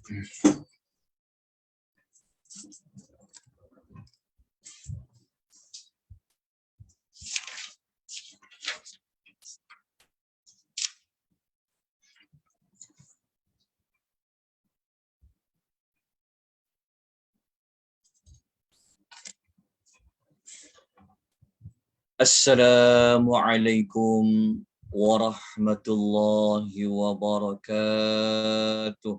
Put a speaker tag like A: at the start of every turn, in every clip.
A: Assalamualaikum warahmatullahi wabarakatuh.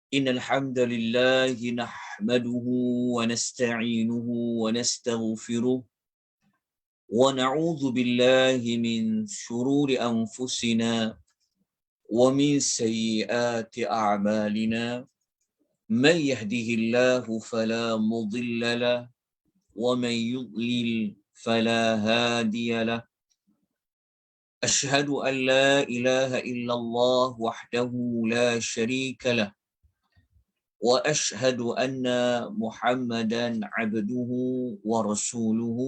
A: Innal hamdalillah nahmaduhu wa nasta'inuhu wa nastaghfiruh wa na'udzu billahi min shururi anfusina wa min sayyiati a'malina. Man yahdihillahu fala mudilla lahu ومن يضلل فلا هادي له أشهد أن لا إله إلا الله وحده لا شريك له وأشهد أن محمدا عبده ورسوله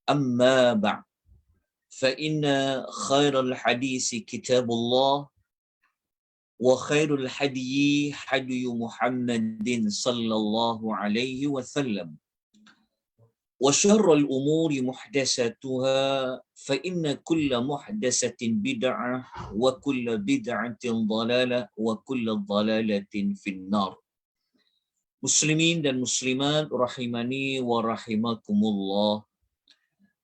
A: أما بعد فإن خير الحديث كتاب الله وخير الحدي حدي محمد صلى الله عليه وسلم وشر الأمور محدثاتها فإن كل محدثة بدعة وكل بدعة ضلالة وكل ضلالة في النار. Muslimin dan muslimat rahimani wa rahimakumullah.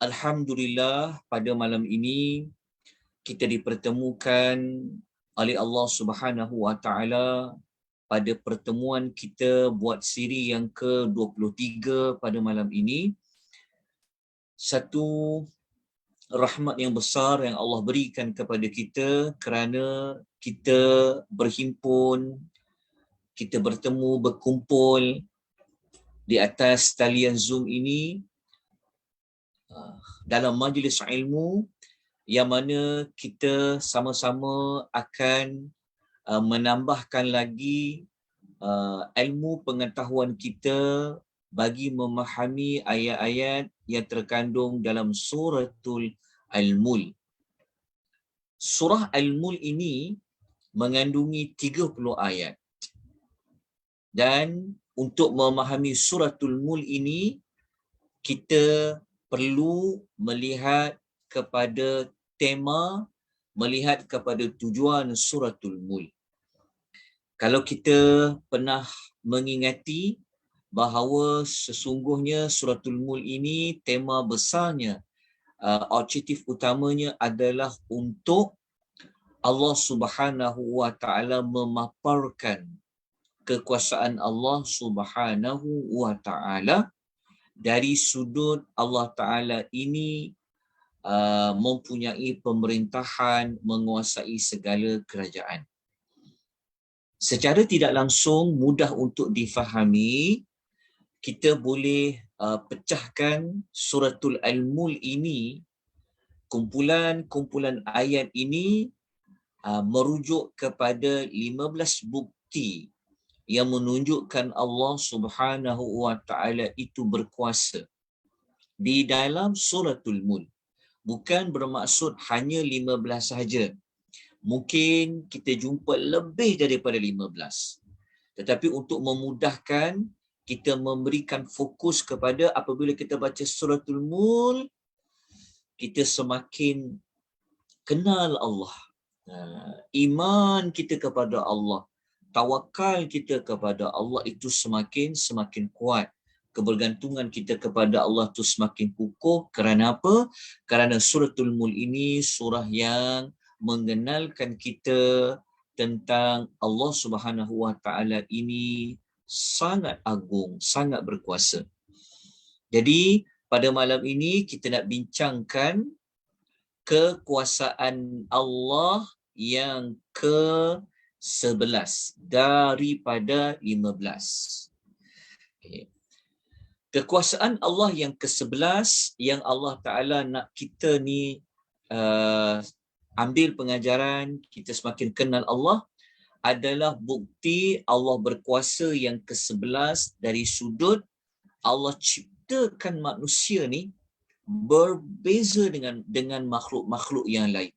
A: Alhamdulillah, pada malam ini kita dipertemukan oleh Allah Subhanahu wa taala pada pertemuan kita buat siri yang ke-23 pada malam ini. Satu rahmat yang besar yang Allah berikan kepada kita kerana kita berhimpun, kita bertemu, berkumpul di atas talian Zoom ini dalam majlis ilmu yang mana kita sama-sama akan menambahkan lagi ilmu pengetahuan kita bagi memahami ayat-ayat yang terkandung dalam suratul Al-Mulk. Surah Al-Mulk ini mengandungi 30 ayat. Dan untuk memahami suratul Mulk ini, kita perlu melihat kepada tema, melihat kepada tujuan suratul Mulk. Kalau kita pernah mengingati bahawa sesungguhnya suratul Mulk ini tema besarnya, objektif utamanya adalah untuk Allah Subhanahu wa taala memaparkan kekuasaan Allah Subhanahu wa taala dari sudut Allah taala ini mempunyai pemerintahan, menguasai segala kerajaan. Secara tidak langsung mudah untuk difahami, kita boleh pecahkan suratul Al-Mulk ini, kumpulan ayat ini merujuk kepada 15 bukti yang menunjukkan Allah Subhanahu wa taala itu berkuasa di dalam suratul Mulk. Bukan bermaksud hanya 15 sahaja. Mungkin kita jumpa lebih daripada 15. Tetapi untuk memudahkan, kita memberikan fokus kepada apabila kita baca suratul Mulk, kita semakin kenal Allah. Iman kita kepada Allah, tawakal kita kepada Allah itu semakin kuat. Kebergantungan kita kepada Allah itu semakin kukuh. Kerana apa? Kerana suratul Mulk ini surah yang mengenalkan kita tentang Allah Subhanahu wa taala ini sangat agung, sangat berkuasa. Jadi pada malam ini kita nak bincangkan kekuasaan Allah yang ke-11 daripada 15. Okay. Kekuasaan Allah yang ke-11 yang Allah Ta'ala nak kita ni ambil pengajaran, kita semakin kenal Allah, adalah bukti Allah berkuasa yang ke-11 dari sudut Allah ciptakan manusia ni berbeza dengan makhluk-makhluk yang lain.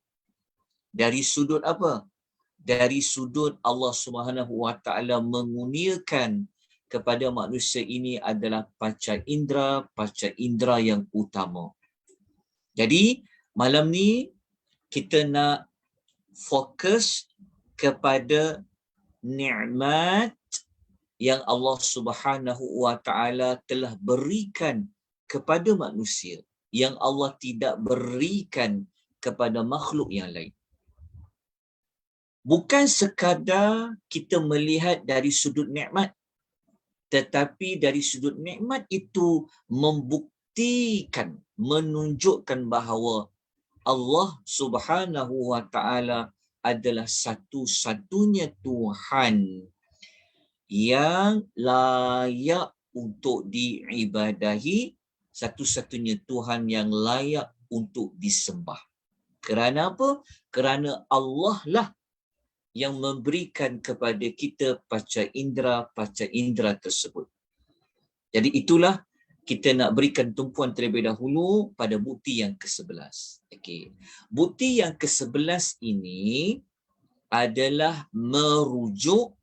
A: Dari sudut apa? Dari sudut Allah Subhanahu Wa Taala mengurniakan kepada manusia ini adalah panca indera yang utama. Jadi malam ni kita nak fokus kepada nikmat yang Allah Subhanahu Wa Taala telah berikan kepada manusia yang Allah tidak berikan kepada makhluk yang lain. Bukan sekadar kita melihat dari sudut nikmat, tetapi dari sudut nikmat itu membuktikan, menunjukkan bahawa Allah Subhanahu Wa Taala adalah satu-satunya Tuhan yang layak untuk diibadahi, satu-satunya Tuhan yang layak untuk disembah. Kerana apa? Kerana Allah lah yang memberikan kepada kita panca indera tersebut. Jadi itulah kita nak berikan tumpuan terlebih dahulu pada bukti yang ke-11. Okey. Bukti yang ke-11 ini adalah merujuk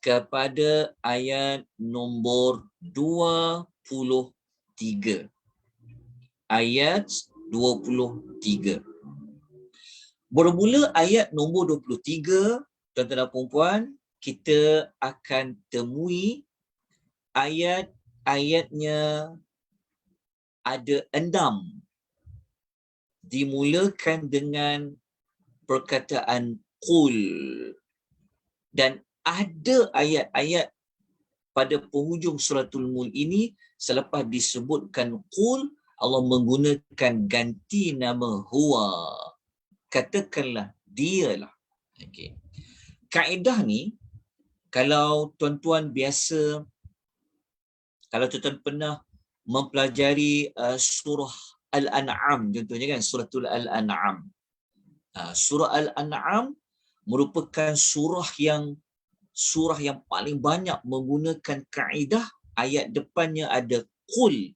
A: kepada ayat nombor 23. Ayat 23. Bermula ayat nombor 23, tuan-tuan dan puan-puan, kita akan temui ayatnya ada 6. Dimulakan dengan perkataan qul. Dan ada ayat-ayat pada penghujung suratul Mulk ini selepas disebutkan qul, Allah menggunakan ganti nama huwa. Katakanlah dialah. Okey. Kaedah ni kalau tuan-tuan pernah mempelajari surah Al-An'am contohnya kan, suratul Al-An'am. Surah Al-An'am merupakan surah yang paling banyak menggunakan kaedah ayat depannya ada qul.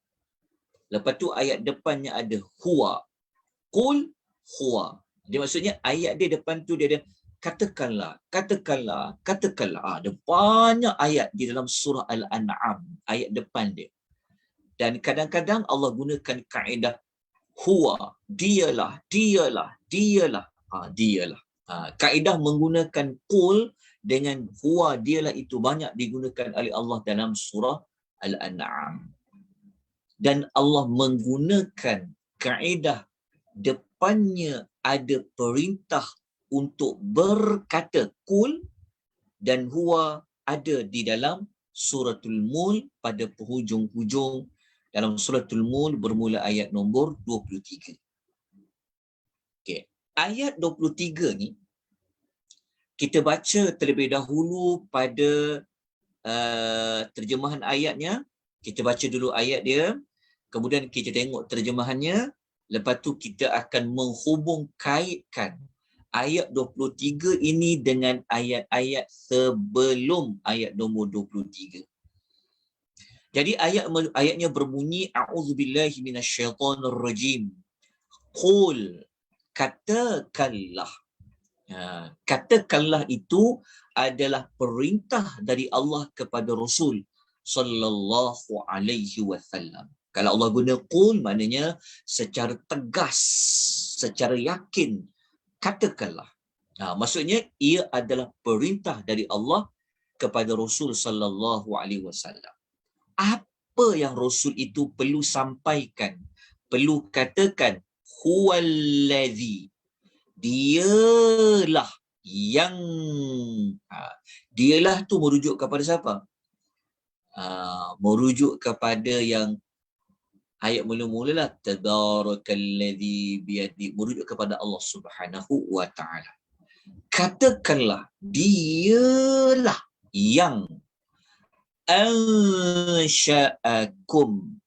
A: Lepas tu ayat depannya ada huwa. Qul huwa. Dia maksudnya ayat dia depan tu dia ada katakanlah. Ada banyak ayat di dalam surah Al-An'am, ayat depan dia. Dan kadang-kadang Allah gunakan kaedah huwa, dialah. Kaedah menggunakan qul dengan huwa, dialah itu banyak digunakan oleh Allah dalam surah Al-An'am. Dan Allah menggunakan kaedah depannya ada perintah untuk berkata qul dan huwa ada di dalam suratul Mulk pada penghujung-hujung dalam suratul Mulk bermula ayat nombor 23. Okey, ayat 23 ni kita baca terlebih dahulu pada terjemahan ayatnya. Kita baca dulu ayat dia, kemudian kita tengok terjemahannya. Lepas tu kita akan menghubung kaitkan ayat 23 ini dengan ayat-ayat sebelum ayat nombor 23. Jadi ayatnya berbunyi a'udzubillahi minasyaitonirrajim. Qul, katakanlah. Katakanlah itu adalah perintah dari Allah kepada Rasul sallallahu alaihi wasallam. Kalau Allah guna qul, maknanya secara tegas, secara yakin, katakanlah. Maksudnya ia adalah perintah dari Allah kepada Rasul sallallahu alaihi wasallam. Apa yang Rasul itu perlu sampaikan, perlu katakan, huwallazi, dialah yang, dialah tu merujuk kepada siapa? Merujuk kepada yang ayat mula-mula lah, tabarakalladzi biyadi, merujuk kepada Allah Subhanahu wa taala. Katakanlah dialah yang ansha'akum,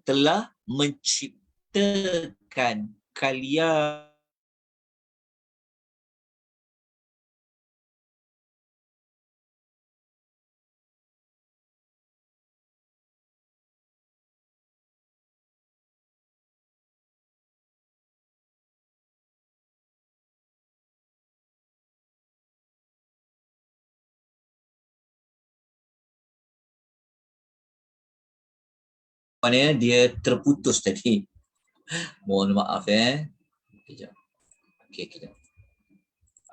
A: telah menciptakan kalian Maknanya dia terputus tadi. Mohon maaf Kejap. Okey, kejap.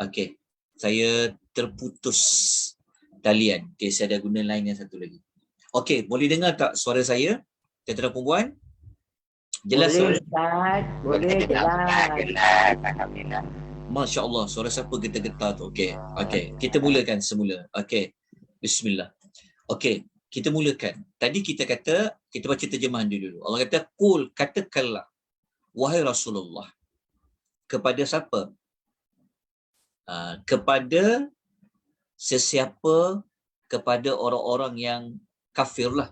A: Okey. Saya terputus talian. Okey, saya ada guna line yang satu lagi. Okey, boleh dengar tak suara saya? Tentera perempuan? Jelas
B: boleh,
A: tak?
B: Ustaz. Boleh, jelas. Alhamdulillah.
A: Masya Allah, suara siapa getar-getar tu? Okey, okey. Kita mulakan semula. Okey. Bismillah. Okey, kita mulakan. Tadi kita kata, kita baca terjemahan dulu. Allah kata, "Qul, katakanlah, wahai Rasulullah." Kepada siapa? Kepada sesiapa, kepada orang-orang yang kafir lah.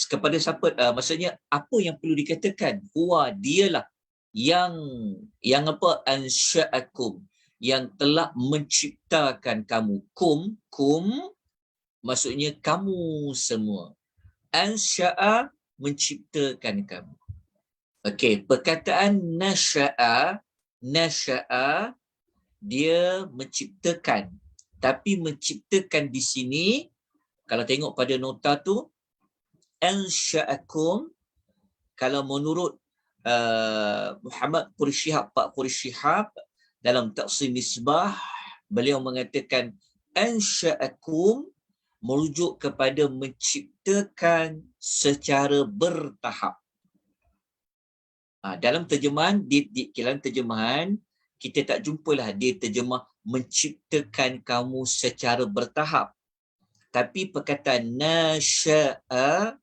A: Kepada siapa? Maksudnya, apa yang perlu dikatakan? Huwa, dialah yang apa? Ansha'akum, yang telah menciptakan kamu. Kum maksudnya kamu semua. Ansha'a, menciptakan kamu. Okey, perkataan nasha'a dia menciptakan. Tapi menciptakan di sini, kalau tengok pada nota tu, ansha'akum, kalau menurut Muhammad Quraish Shihab, Pak Quraish Shihab, dalam Taqsim Misbah, beliau mengatakan ansha'akum merujuk kepada menciptakan secara bertahap. Dalam terjemahan, di dalam terjemahan, kita tak jumpalah dia terjemah menciptakan kamu secara bertahap. Tapi perkataan nasya'a,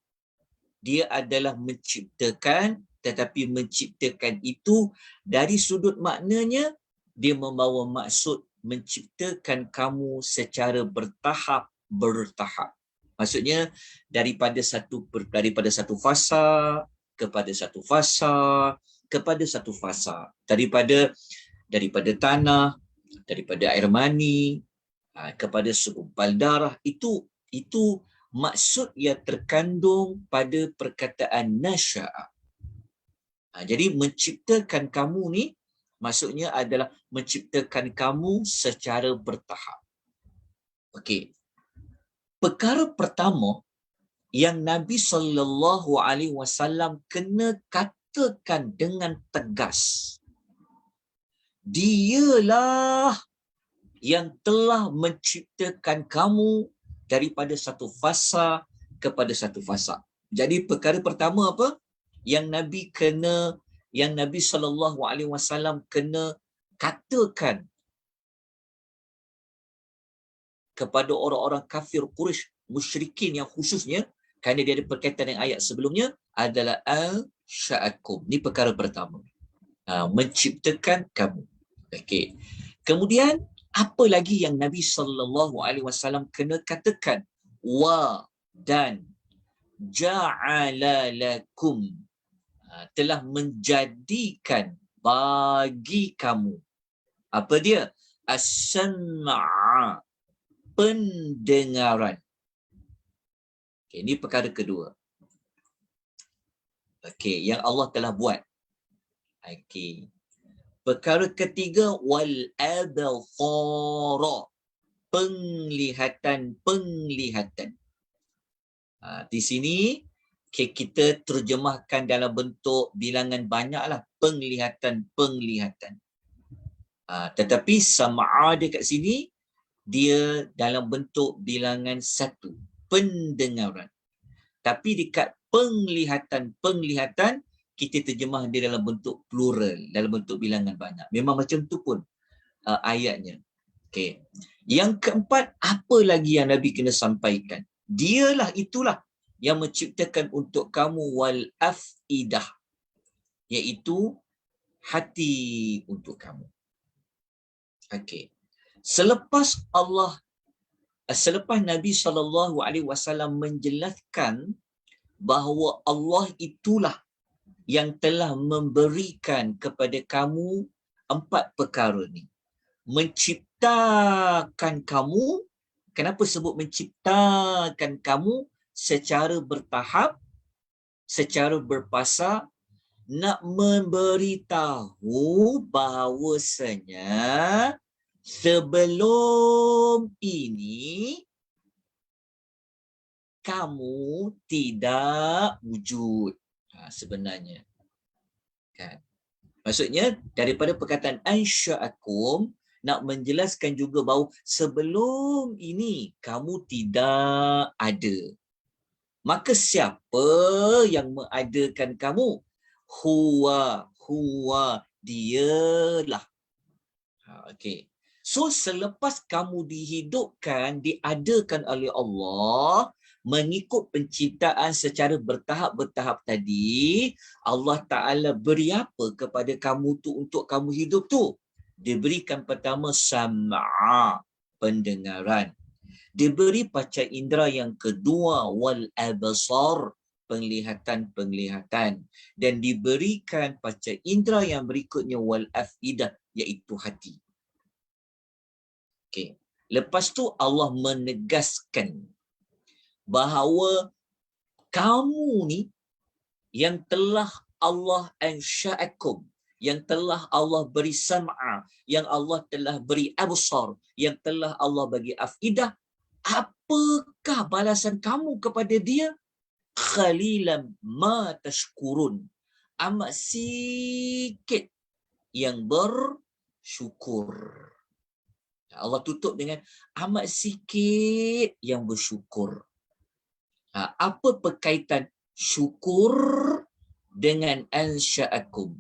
A: dia adalah menciptakan, tetapi menciptakan itu dari sudut maknanya, dia membawa maksud menciptakan kamu secara bertahap. Maksudnya daripada satu fasa kepada satu fasa kepada satu fasa, daripada tanah, daripada air mani kepada segumpal darah. Itu maksud yang terkandung pada perkataan nasya'a. Jadi menciptakan kamu ni maksudnya adalah menciptakan kamu secara bertahap. Okey. Perkara pertama yang Nabi SAW kena katakan dengan tegas, dialah yang telah menciptakan kamu daripada satu fasa kepada satu fasa. Jadi perkara pertama apa? Yang Nabi SAW kena katakan kepada orang-orang kafir Quraisy, musyrikin yang khususnya, kerana dia ada berkaitan dengan ayat sebelumnya, adalah al-sya'akum. Ini perkara pertama. Menciptakan kamu. Okey. Kemudian, apa lagi yang Nabi SAW kena katakan? Wa, dan ja'ala lakum, telah menjadikan bagi kamu. Apa dia? As-sam'a, pendengaran. Okay, ini perkara kedua. Okey, yang Allah telah buat. Okey. Perkara ketiga, wal absara, penglihatan. Di sini kita terjemahkan dalam bentuk bilangan banyaklah, penglihatan. Tetapi sam'a dia kat sini, dia dalam bentuk bilangan satu, pendengaran. Tapi dekat penglihatan, kita terjemah dia dalam bentuk plural, dalam bentuk bilangan banyak. Memang macam tu pun ayatnya. Okay. Yang keempat, apa lagi yang Nabi kena sampaikan? Dialah, itulah yang menciptakan untuk kamu wal afidah, iaitu hati untuk kamu. Okey. Selepas Nabi SAW menjelaskan bahawa Allah itulah yang telah memberikan kepada kamu empat perkara ni. Menciptakan kamu. Kenapa sebut menciptakan kamu? Secara bertahap, secara berpasar, nak memberitahu bahawasanya sebelum ini kamu tidak wujud. Sebenarnya. Kan? Maksudnya daripada perkataan ansya'akum nak menjelaskan juga bahawa sebelum ini kamu tidak ada. Maka siapa yang mengadakan kamu? Huwa, dialah. Okey. So selepas kamu dihidupkan, diadakan oleh Allah, mengikut penciptaan secara bertahap-bertahap tadi, Allah Ta'ala beri apa kepada kamu tu untuk kamu hidup tu? Diberikan pertama sam'a, pendengaran. Diberi panca indera yang kedua wal absar, penglihatan. Dan diberikan panca indera yang berikutnya wal afidah, iaitu hati. Okey. Lepas tu Allah menegaskan bahawa kamu ni yang telah Allah ansya'akum, yang telah Allah beri sam'a, yang Allah telah beri absar, yang telah Allah bagi afidah, apakah balasan kamu kepada dia? Khalilan ma tashkurun. Amat sikit yang bersyukur. Allah tutup dengan amat sikit yang bersyukur. Apa perkaitan syukur dengan ansya'akum?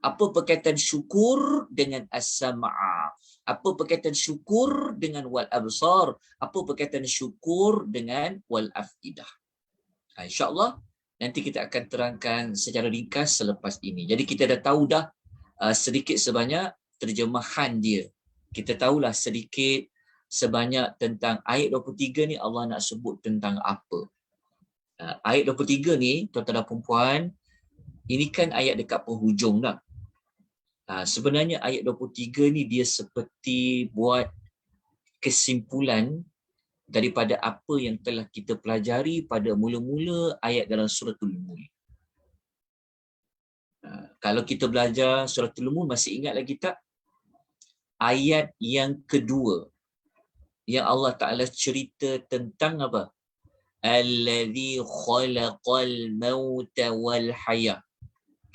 A: Apa perkaitan syukur dengan as-sam'a? Apa perkaitan syukur dengan wal absar? Apa perkaitan syukur dengan wal afidah? InsyaAllah nanti kita akan terangkan secara ringkas selepas ini. Jadi kita dah tahu dah sedikit sebanyak terjemahan dia. Kita tahulah sedikit sebanyak tentang ayat 23 ni Allah nak sebut tentang apa. Ayat 23 ni, tuan-tuan dan puan, ini kan ayat dekat penghujung dah. Sebenarnya ayat 23 ni dia seperti buat kesimpulan daripada apa yang telah kita pelajari pada mula-mula ayat dalam suratul Mulk. Kalau kita belajar suratul Mulk, masih ingat lagi tak? Ayat yang kedua yang Allah Ta'ala cerita tentang apa? Alladhi khalaqal mauta wal hayah.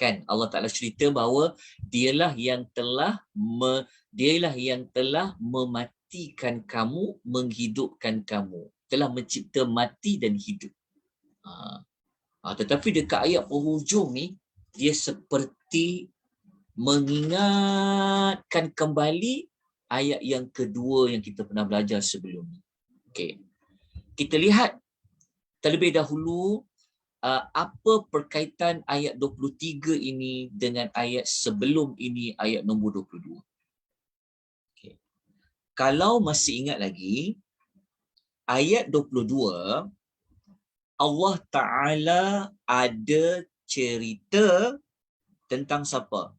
A: Kan Allah Ta'ala cerita bahawa dialah yang telah mematikan kamu, menghidupkan kamu, telah mencipta mati dan hidup. Tetapi dekat ayat penghujung ni dia seperti mengingatkan kembali ayat yang kedua yang kita pernah belajar sebelum ni. Okey. Kita lihat terlebih dahulu apa perkaitan ayat 23 ini dengan ayat sebelum ini, ayat nombor 22. Okay. Kalau masih ingat lagi, ayat 22, Allah Ta'ala ada cerita tentang siapa?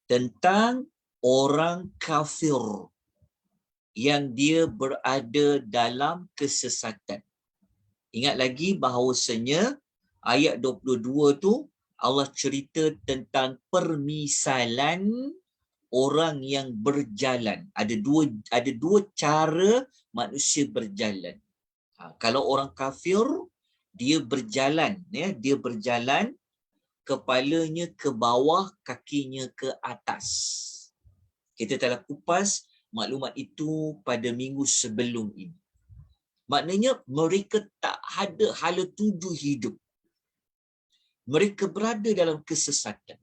A: Tentang orang kafir yang dia berada dalam kesesatan. Ingat lagi bahawasanya ayat 22 tu Allah cerita tentang permisalan orang yang berjalan. Ada dua cara manusia berjalan. Kalau orang kafir, dia berjalan, dia berjalan kepalanya ke bawah, kakinya ke atas. Kita telah kupas maklumat itu pada minggu sebelum ini. Maknanya mereka tak ada hala tuju hidup. Mereka berada dalam kesesatan.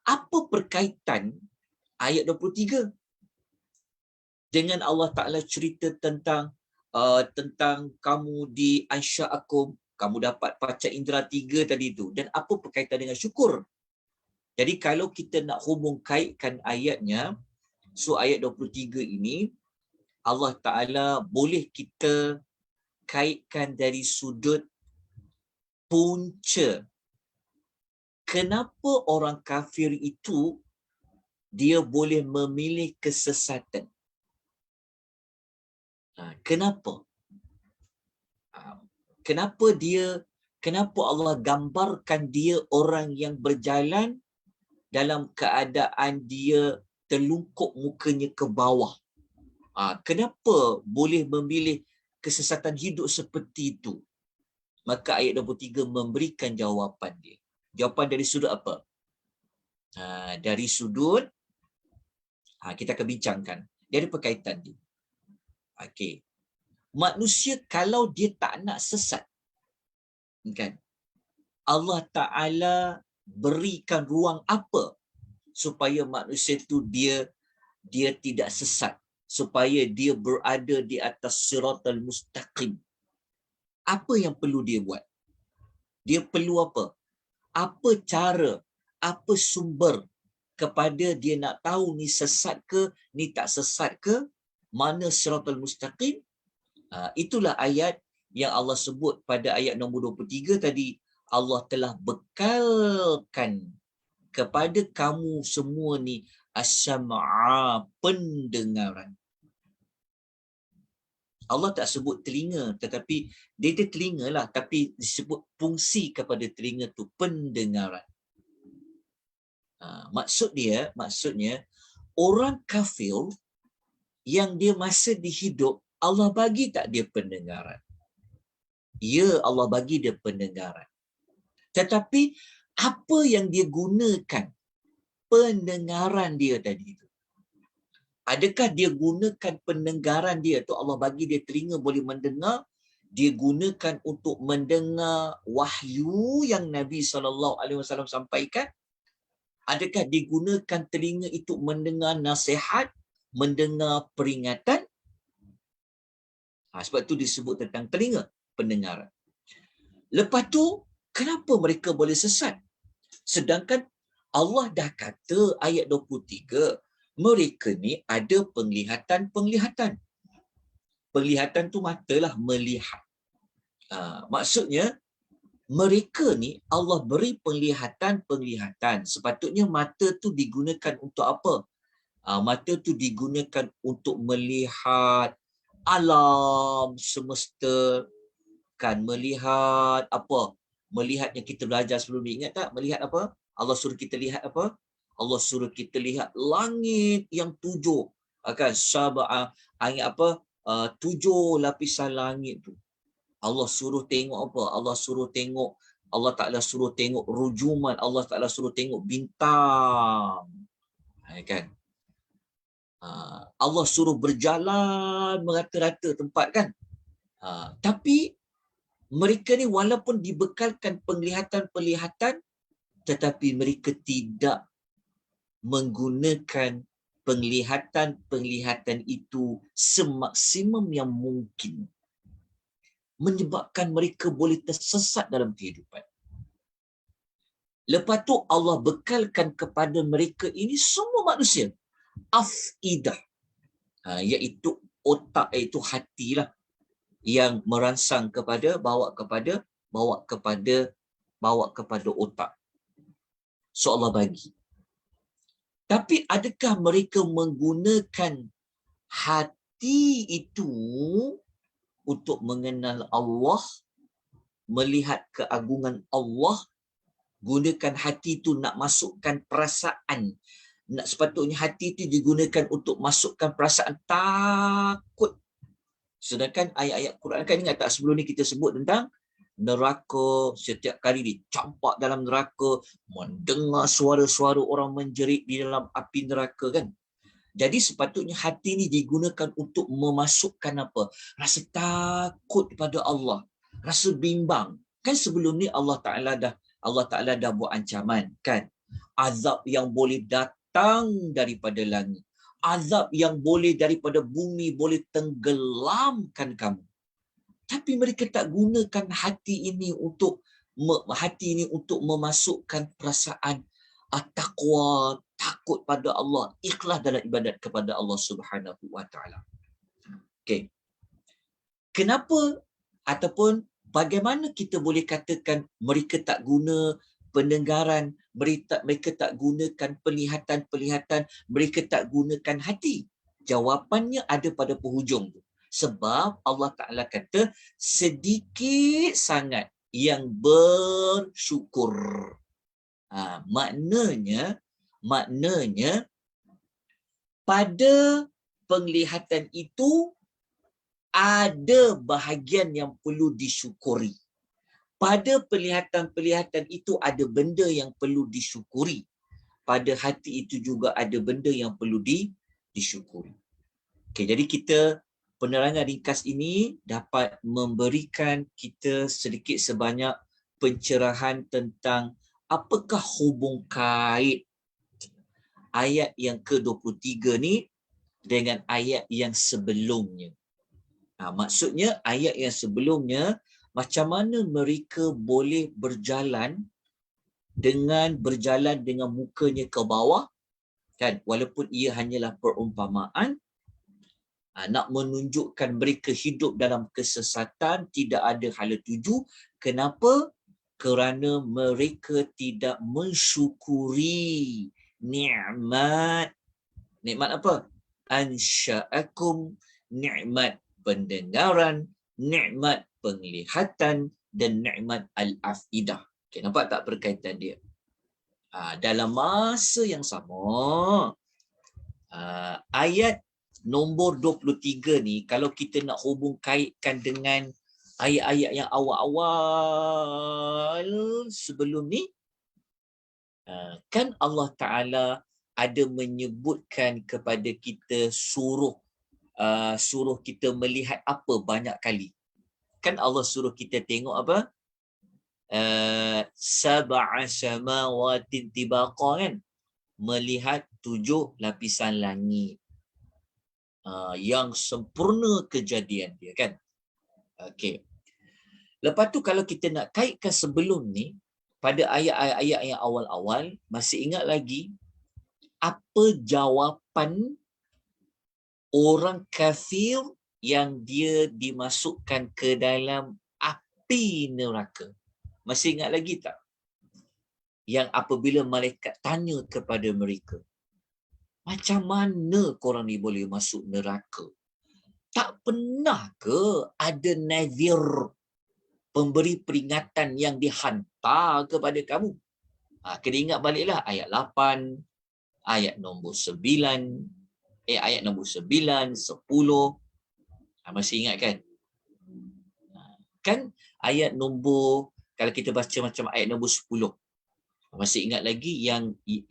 A: Apa perkaitan ayat 23 dengan Allah Ta'ala cerita tentang kamu di ansya'akum, kamu dapat panca indera 3 tadi tu, dan apa perkaitan dengan syukur? Jadi kalau kita nak hubung kaitkan ayatnya, so ayat 23 ini Allah Ta'ala boleh kita kaitkan dari sudut punca. Kenapa orang kafir itu dia boleh memilih kesesatan? Kenapa? Kenapa Allah gambarkan dia orang yang berjalan dalam keadaan dia terlungkup mukanya ke bawah? Kenapa boleh memilih kesesatan hidup seperti itu? Maka ayat 23 memberikan jawapan dia. Jawapan dari sudut apa? Dari sudut, kita akan bincangkan. Dari perkaitan dia. Okey. Manusia kalau dia tak nak sesat, kan? Allah Ta'ala berikan ruang apa supaya manusia itu dia tidak sesat, supaya dia berada di atas siratal mustaqim. Apa yang perlu dia buat? Dia perlu apa? Apa cara, apa sumber kepada dia nak tahu ni sesat ke, ni tak sesat ke, mana siratal mustaqim? Itulah ayat yang Allah sebut pada ayat nombor 23 tadi. Allah telah bekalkan kepada kamu semua ni as-sam'a, pendengaran. Allah tak sebut telinga, tetapi dia telinga lah, tapi disebut fungsi kepada telinga tu pendengaran. Maksudnya orang kafir yang dia masa dihidup, Allah bagi tak dia pendengaran? Ya, Allah bagi dia pendengaran. Tetapi apa yang dia gunakan pendengaran dia tadi itu? Adakah dia gunakan pendengaran dia tu, Allah bagi dia telinga boleh mendengar, dia gunakan untuk mendengar wahyu yang Nabi SAW sampaikan? Adakah digunakan telinga itu mendengar nasihat, mendengar peringatan? Sebab tu disebut tentang telinga, pendengaran. Lepas tu, kenapa mereka boleh sesat? Sedangkan Allah dah kata ayat 23, mereka ni ada penglihatan-penglihatan. Penglihatan tu matalah melihat. Maksudnya, mereka ni Allah beri penglihatan-penglihatan. Sepatutnya mata tu digunakan untuk apa? Mata tu digunakan untuk melihat alam semesta, kan? Melihat apa? Melihat yang kita belajar sebelum ni. Ingat tak? Melihat apa? Allah suruh kita lihat apa? Allah suruh kita lihat langit yang 7. Kan? Angin apa? 7 lapisan langit tu. Allah suruh tengok apa? Allah suruh tengok, Allah Ta'ala suruh tengok rujuman, Allah Ta'ala suruh tengok bintang. Kan? Allah suruh berjalan merata-rata tempat, kan? Tapi mereka ni walaupun dibekalkan penglihatan-penglihatan, tetapi mereka tidak menggunakan penglihatan-penglihatan itu semaksimum yang mungkin, menyebabkan mereka boleh tersesat dalam kehidupan. Lepas tu Allah bekalkan kepada mereka ini semua manusia afidah, iaitu otak, iaitu hatilah, yang merangsang kepada bawa kepada otak. So Allah bagi. Tapi adakah mereka menggunakan hati itu untuk mengenal Allah, melihat keagungan Allah, gunakan hati itu nak masukkan perasaan. Sepatutnya hati itu digunakan untuk masukkan perasaan takut. Sedangkan ayat-ayat Quran, kan ingat tak sebelum ni kita sebut tentang neraka, setiap kali dicampak dalam neraka, mendengar suara-suara orang menjerit di dalam api neraka, kan? Jadi sepatutnya hati ni digunakan untuk memasukkan apa? Rasa takut kepada Allah, rasa bimbang. Kan sebelum ni Allah Ta'ala dah buat ancaman, kan? Azab yang boleh datang daripada langit, azab yang boleh daripada bumi, boleh tenggelamkan kamu. Tapi mereka tak gunakan hati ini untuk memasukkan perasaan taqwa, takut pada Allah, ikhlas dalam ibadat kepada Allah Subhanahu wa taala. Okey. Kenapa ataupun bagaimana kita boleh katakan mereka tak guna pendengaran, mereka tak gunakan penglihatan, mereka tak gunakan hati? Jawapannya ada pada penghujung tu. Sebab Allah Ta'ala kata sedikit sangat yang bersyukur. Maknanya pada penglihatan itu ada bahagian yang perlu disyukuri. Pada penglihatan-penglihatan itu ada benda yang perlu disyukuri. Pada hati itu juga ada benda yang perlu disyukuri. Okay, jadi kita penerangan ringkas ini dapat memberikan kita sedikit sebanyak pencerahan tentang apakah hubung kait ayat yang ke-23 ni dengan ayat yang sebelumnya. Maksudnya ayat yang sebelumnya, macam mana mereka boleh berjalan dengan mukanya ke bawah, kan, walaupun ia hanyalah perumpamaan, nak menunjukkan mereka hidup dalam kesesatan, tidak ada hala tuju. Kenapa? Kerana mereka tidak mensyukuri nikmat. Nikmat apa? Ansya'akum, nikmat pendengaran, nikmat penglihatan dan nikmat al-afidah. Okay, nampak tak perkaitan dia? Dalam masa yang sama, ayat nombor 23 ni, kalau kita nak hubung kaitkan dengan ayat-ayat yang awal-awal sebelum ni, kan Allah Ta'ala ada menyebutkan kepada kita suruh kita melihat apa banyak kali. Kan Allah suruh kita tengok apa? Sab'a samawatin tibaqa, kan? Melihat 7 lapisan langit. Yang sempurna kejadian dia, kan? Okey. Lepas tu kalau kita nak kaitkan sebelum ni, pada ayat-ayat yang awal-awal, masih ingat lagi apa jawapan orang kafir yang dia dimasukkan ke dalam api neraka? Masih ingat lagi tak? Yang apabila malaikat tanya kepada mereka, macam mana korang ni boleh masuk neraka? Tak pernah ke ada nazir, pemberi peringatan yang dihantar kepada kamu? Kena ingat baliklah ayat 8, ayat nombor 9, ayat nombor 9, 10. Masih ingat kan? Kan ayat nombor, kalau kita baca macam ayat nombor 10, masih ingat lagi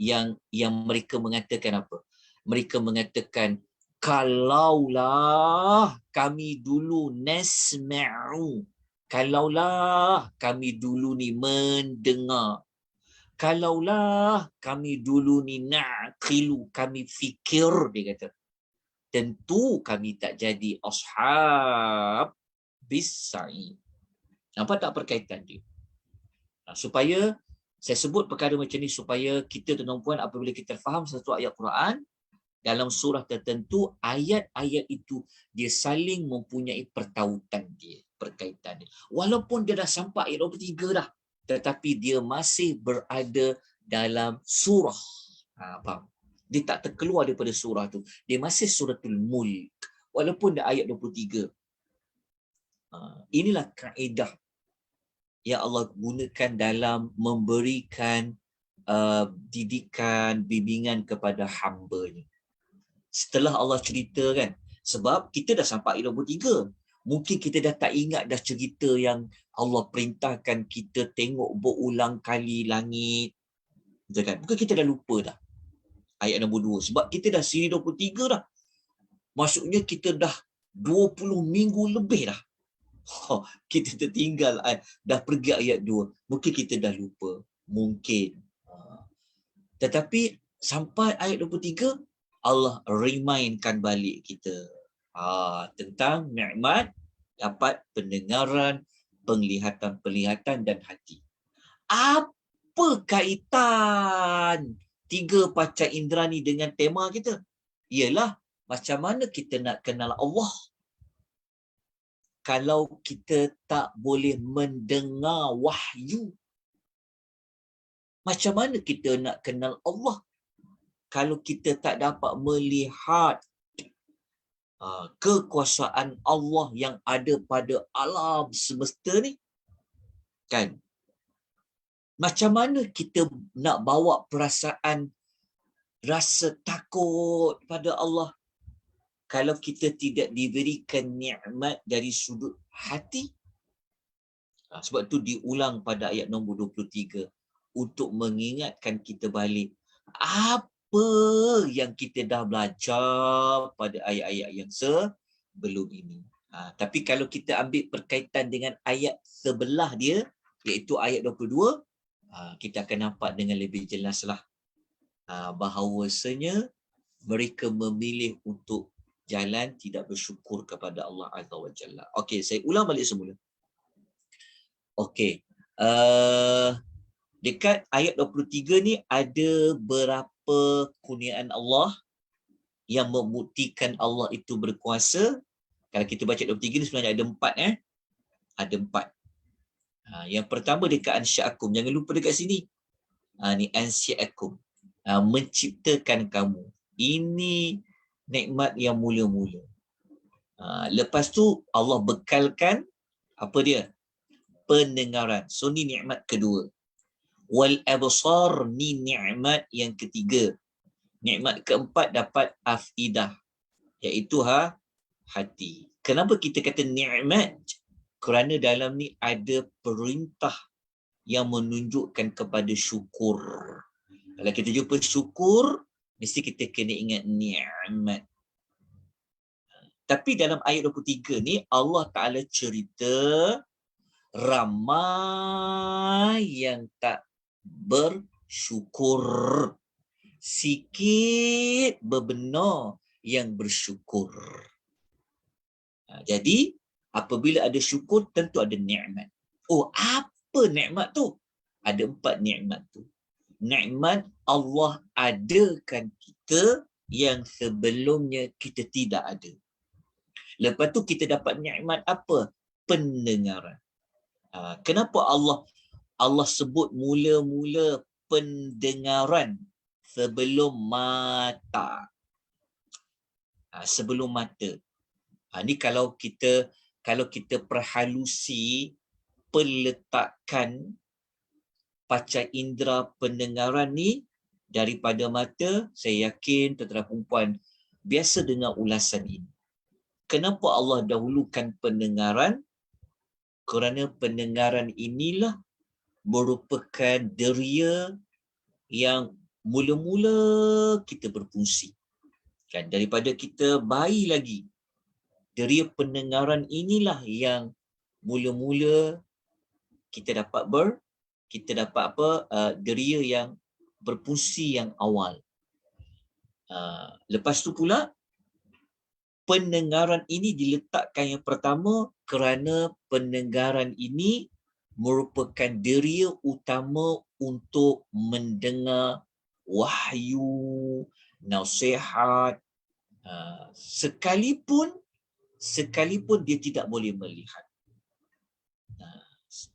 A: yang mereka mengatakan apa? Mereka mengatakan, kalaulah kami dulu nasma'u, kalaulah kami dulu ni mendengar, kalaulah kami dulu ni na'qilu, kami fikir, dia kata, tentu kami tak jadi ashab bis-sa'id. Nampak tak perkaitan dia? Supaya saya sebut perkara macam ni supaya kita tuan-tuan apabila kita faham satu ayat Quran dalam surah tertentu, ayat-ayat itu dia saling mempunyai pertautan dia, perkaitan dia. Walaupun dia dah sampai ayat 23 dah, tetapi dia masih berada dalam surah. Faham? Dia tak terkeluar daripada surah tu. Dia masih suratul Mulk walaupun dah ayat 23. Inilah kaedah yang Allah gunakan dalam memberikan didikan, bimbingan kepada hamba-Nya. Setelah Allah cerita, kan, sebab kita dah sampai ayat 23, mungkin kita dah tak ingat dah cerita yang Allah perintahkan kita tengok berulang kali langit, betul kan? Mungkin kita dah lupa dah ayat nombor 2, sebab kita dah siri 23 dah. Maksudnya kita dah 20 minggu lebih dah. Kita tertinggal, dah pergi ayat 2. Mungkin kita dah lupa. Mungkin. Tetapi sampai ayat 23, Allah remindkan balik kita tentang nikmat dapat pendengaran, penglihatan dan hati. Apa kaitan 3 panca indera ni dengan tema kita? Ialah macam mana kita nak kenal Allah kalau kita tak boleh mendengar wahyu? Macam mana kita nak kenal Allah kalau kita tak dapat melihat kekuasaan Allah yang ada pada alam semesta ni? Kan? Macam mana kita nak bawa perasaan rasa takut pada Allah kalau kita tidak diberikan nikmat dari sudut hati. Sebab tu diulang pada ayat nombor 23 untuk mengingatkan kita balik apa yang kita dah belajar pada ayat-ayat yang sebelum ini. Tapi kalau kita ambil berkaitan dengan ayat sebelah dia, iaitu ayat 22, kita akan nampak dengan lebih jelaslah bahawasanya mereka memilih untuk jalan tidak bersyukur kepada Allah Azza wa Jalla. Okey, saya ulang balik semula. Okey. Dekat ayat 23 ni ada berapa kurniaan Allah yang membuktikan Allah itu berkuasa. Kalau kita baca 23 ni sebenarnya ada 4 Ada 4. Yang pertama dekat ansya'akum. Jangan lupa dekat sini. Ni ansya'akum. Menciptakan kamu. Ini nikmat yang mula-mula. Lepas tu Allah bekalkan apa dia? Pendengaran. So ni nikmat kedua. Wal absar, ni nikmat yang ketiga. Nikmat keempat dapat afidah, iaitu hati. Kenapa kita kata nikmat? Kerana dalam ni ada perintah yang menunjukkan kepada syukur. Kalau kita jumpa syukur, mesti kita kena ingat nikmat. Tapi dalam ayat 23 ni Allah Ta'ala cerita ramai yang tak bersyukur. Sikit bebenar yang bersyukur. Jadi apabila ada syukur, tentu ada nikmat. Oh, apa nikmat tu? Ada 4 nikmat tu. Nikmat Allah adakan kita yang sebelumnya kita tidak ada. Lepas tu kita dapat nikmat apa? Pendengaran. Kenapa Allah sebut mula-mula pendengaran sebelum mata? Sebelum mata. Ni kalau kita perhalusi peletakan panca indera pendengaran ni daripada mata, saya yakin tuan-tuan perempuan biasa dengar ulasan ini. Kenapa Allah dahulukan pendengaran? Kerana pendengaran inilah merupakan deria yang mula-mula kita berfungsi. Kan, daripada kita bayi lagi, deria pendengaran inilah yang mula-mula kita dapat deria yang berfungsi yang awal. Lepas tu pula pendengaran ini diletakkan yang pertama kerana pendengaran ini merupakan deria utama untuk mendengar wahyu, nasihat, sekalipun dia tidak boleh melihat.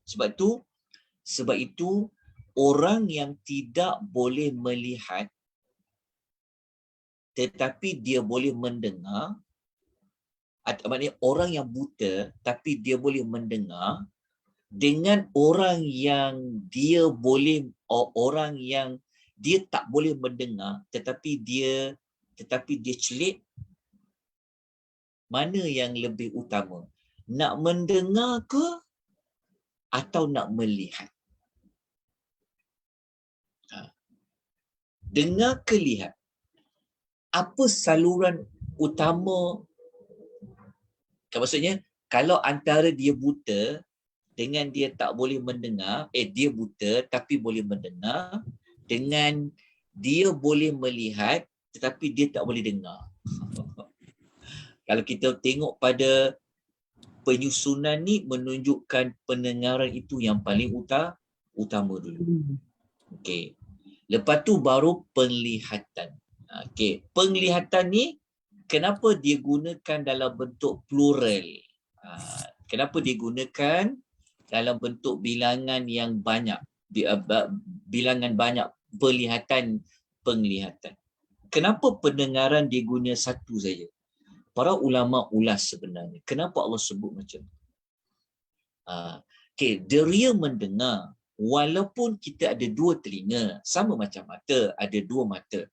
A: Sebab itu orang yang tidak boleh melihat tetapi dia boleh mendengar, maknanya orang yang buta tapi dia boleh mendengar, dengan orang yang dia tak boleh mendengar tetapi dia celik, mana yang lebih utama? Nak mendengar ke atau nak melihat? Dengar ke lihat? Apa saluran utama? Maksudnya, kalau antara dia buta dengan dia tak boleh mendengar, dia buta tapi boleh mendengar, dengan dia boleh melihat tetapi dia tak boleh dengar. Kalau kita tengok pada penyusunan ni, menunjukkan pendengaran itu yang paling utama dulu. Okey. Lepas tu baru penglihatan. Okey, penglihatan ni kenapa dia gunakan dalam bentuk plural? Kenapa dia gunakan dalam bentuk bilangan yang banyak? Bilangan banyak, penglihatan. Kenapa pendengaran dia guna satu saja? Para ulama ulas sebenarnya. Kenapa Allah sebut macam tu? Okey, deria mendengar. Walaupun kita ada 2 telinga, sama macam mata, ada 2 mata.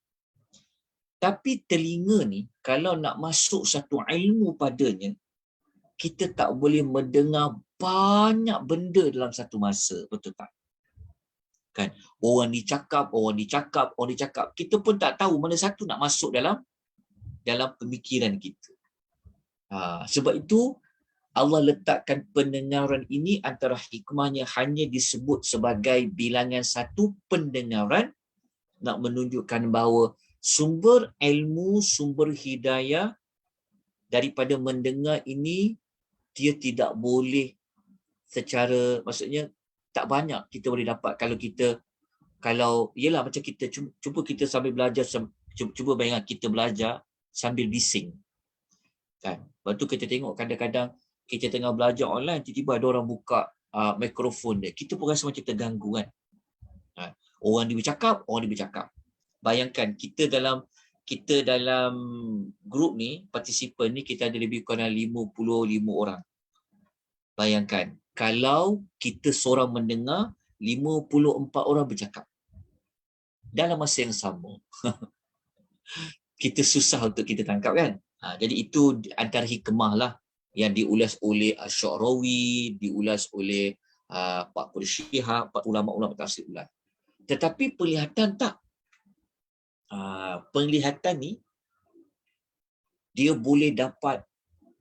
A: Tapi telinga ni, kalau nak masuk satu ilmu padanya, kita tak boleh mendengar banyak benda dalam satu masa. Betul tak? Kan? Orang ni cakap, orang ni cakap, orang ni cakap. Kita pun tak tahu mana satu nak masuk dalam pemikiran kita. Sebab itu, Allah letakkan pendengaran ini antara hikmahnya hanya disebut sebagai bilangan satu pendengaran, nak menunjukkan bahawa sumber ilmu, sumber hidayah daripada mendengar ini, dia tidak boleh secara, maksudnya tak banyak kita boleh dapat kalau yelah macam kita cuba kita sambil belajar, cuba bayangkan kita belajar sambil bising kan. Lepas tu kita tengok kadang-kadang kita tengah belajar online, tiba-tiba ada orang buka mikrofon dia, kita pun rasa macam terganggu kan. Orang dia bercakap, orang dia bercakap. Bayangkan kita dalam grup ni, partisipan ni, kita ada lebih kurang 55 orang. Bayangkan kalau kita seorang mendengar, 54 orang bercakap dalam masa yang sama. Kita susah untuk kita tangkap kan. Jadi itu antara hikmah lah yang diulas oleh Asy-Sya'rawi, diulas oleh Pak Qudus Syihab, ulama-ulama tafsir ulas. Tetapi penglihatan tak. Penglihatan ni dia boleh dapat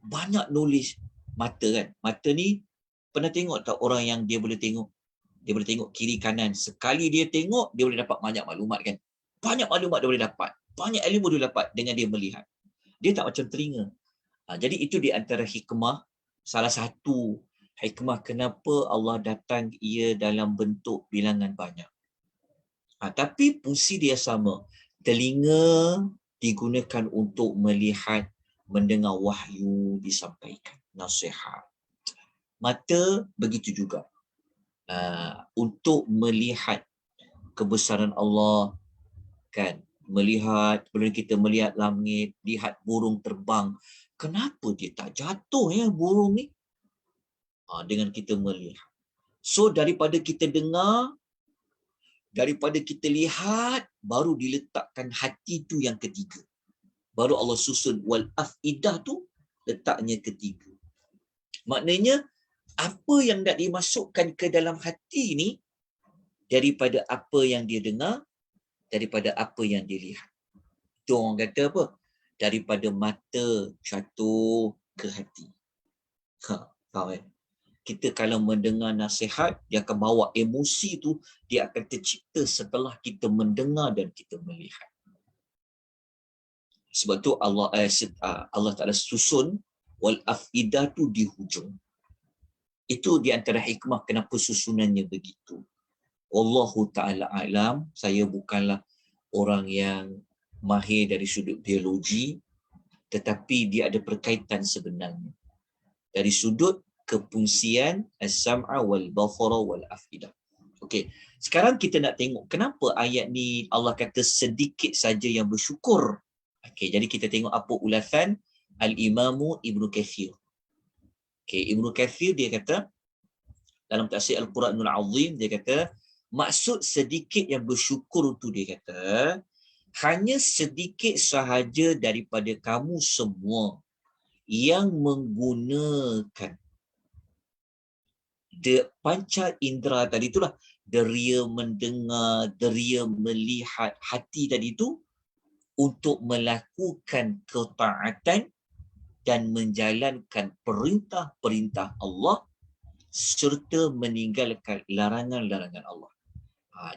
A: banyak knowledge mata kan. Mata ni pernah tengok tak orang yang dia boleh tengok kiri kanan. Sekali dia tengok, dia boleh dapat banyak maklumat kan. Banyak maklumat dia boleh dapat. Banyak ilmu dia dapat dengan dia melihat. Dia tak macam telinga. Jadi itu di antara hikmah, salah satu hikmah kenapa Allah datang ia dalam bentuk bilangan banyak. Tapi fungsi dia sama. Telinga digunakan untuk melihat, mendengar wahyu disampaikan, nasihat. Mata begitu juga. Untuk melihat kebesaran Allah kan, melihat, bila kita melihat langit, lihat burung terbang, kenapa dia tak jatuh ya burung ni? Dengan kita melihat. So daripada kita dengar, daripada kita lihat, baru diletakkan hati tu yang ketiga. Baru Allah susun wal afidah tu letaknya ketiga. Maknanya apa yang nak dimasukkan ke dalam hati ni daripada apa yang dia dengar, daripada apa yang dia lihat. Itu orang kata apa? Daripada mata jatuh ke hati. Faham kan? Kita kalau mendengar nasihat, dia akan bawa emosi tu, dia akan tercipta setelah kita mendengar dan kita melihat. Sebab tu Allah Ta'ala susun wal afidah tu di hujung. Itu di antara hikmah kenapa susunannya begitu. Wallahu ta'ala alam. Saya bukanlah orang yang mahir dari sudut biologi, tetapi dia ada perkaitan sebenarnya dari sudut kefungsian as-sam'a wal basara wal afidah. Okey, sekarang kita nak tengok kenapa ayat ni Allah kata sedikit saja yang bersyukur. Okey, jadi kita tengok apa ulasan Al-Imamu Ibnu Katsir. Okey, Ibnu Katsir dia kata dalam tafsir Al-Quranul Azim, dia kata maksud sedikit yang bersyukur tu, dia kata hanya sedikit sahaja daripada kamu semua yang menggunakan panca indera tadi itulah, deria mendengar, deria melihat, hati tadi itu, untuk melakukan ketaatan dan menjalankan perintah-perintah Allah serta meninggalkan larangan-larangan Allah.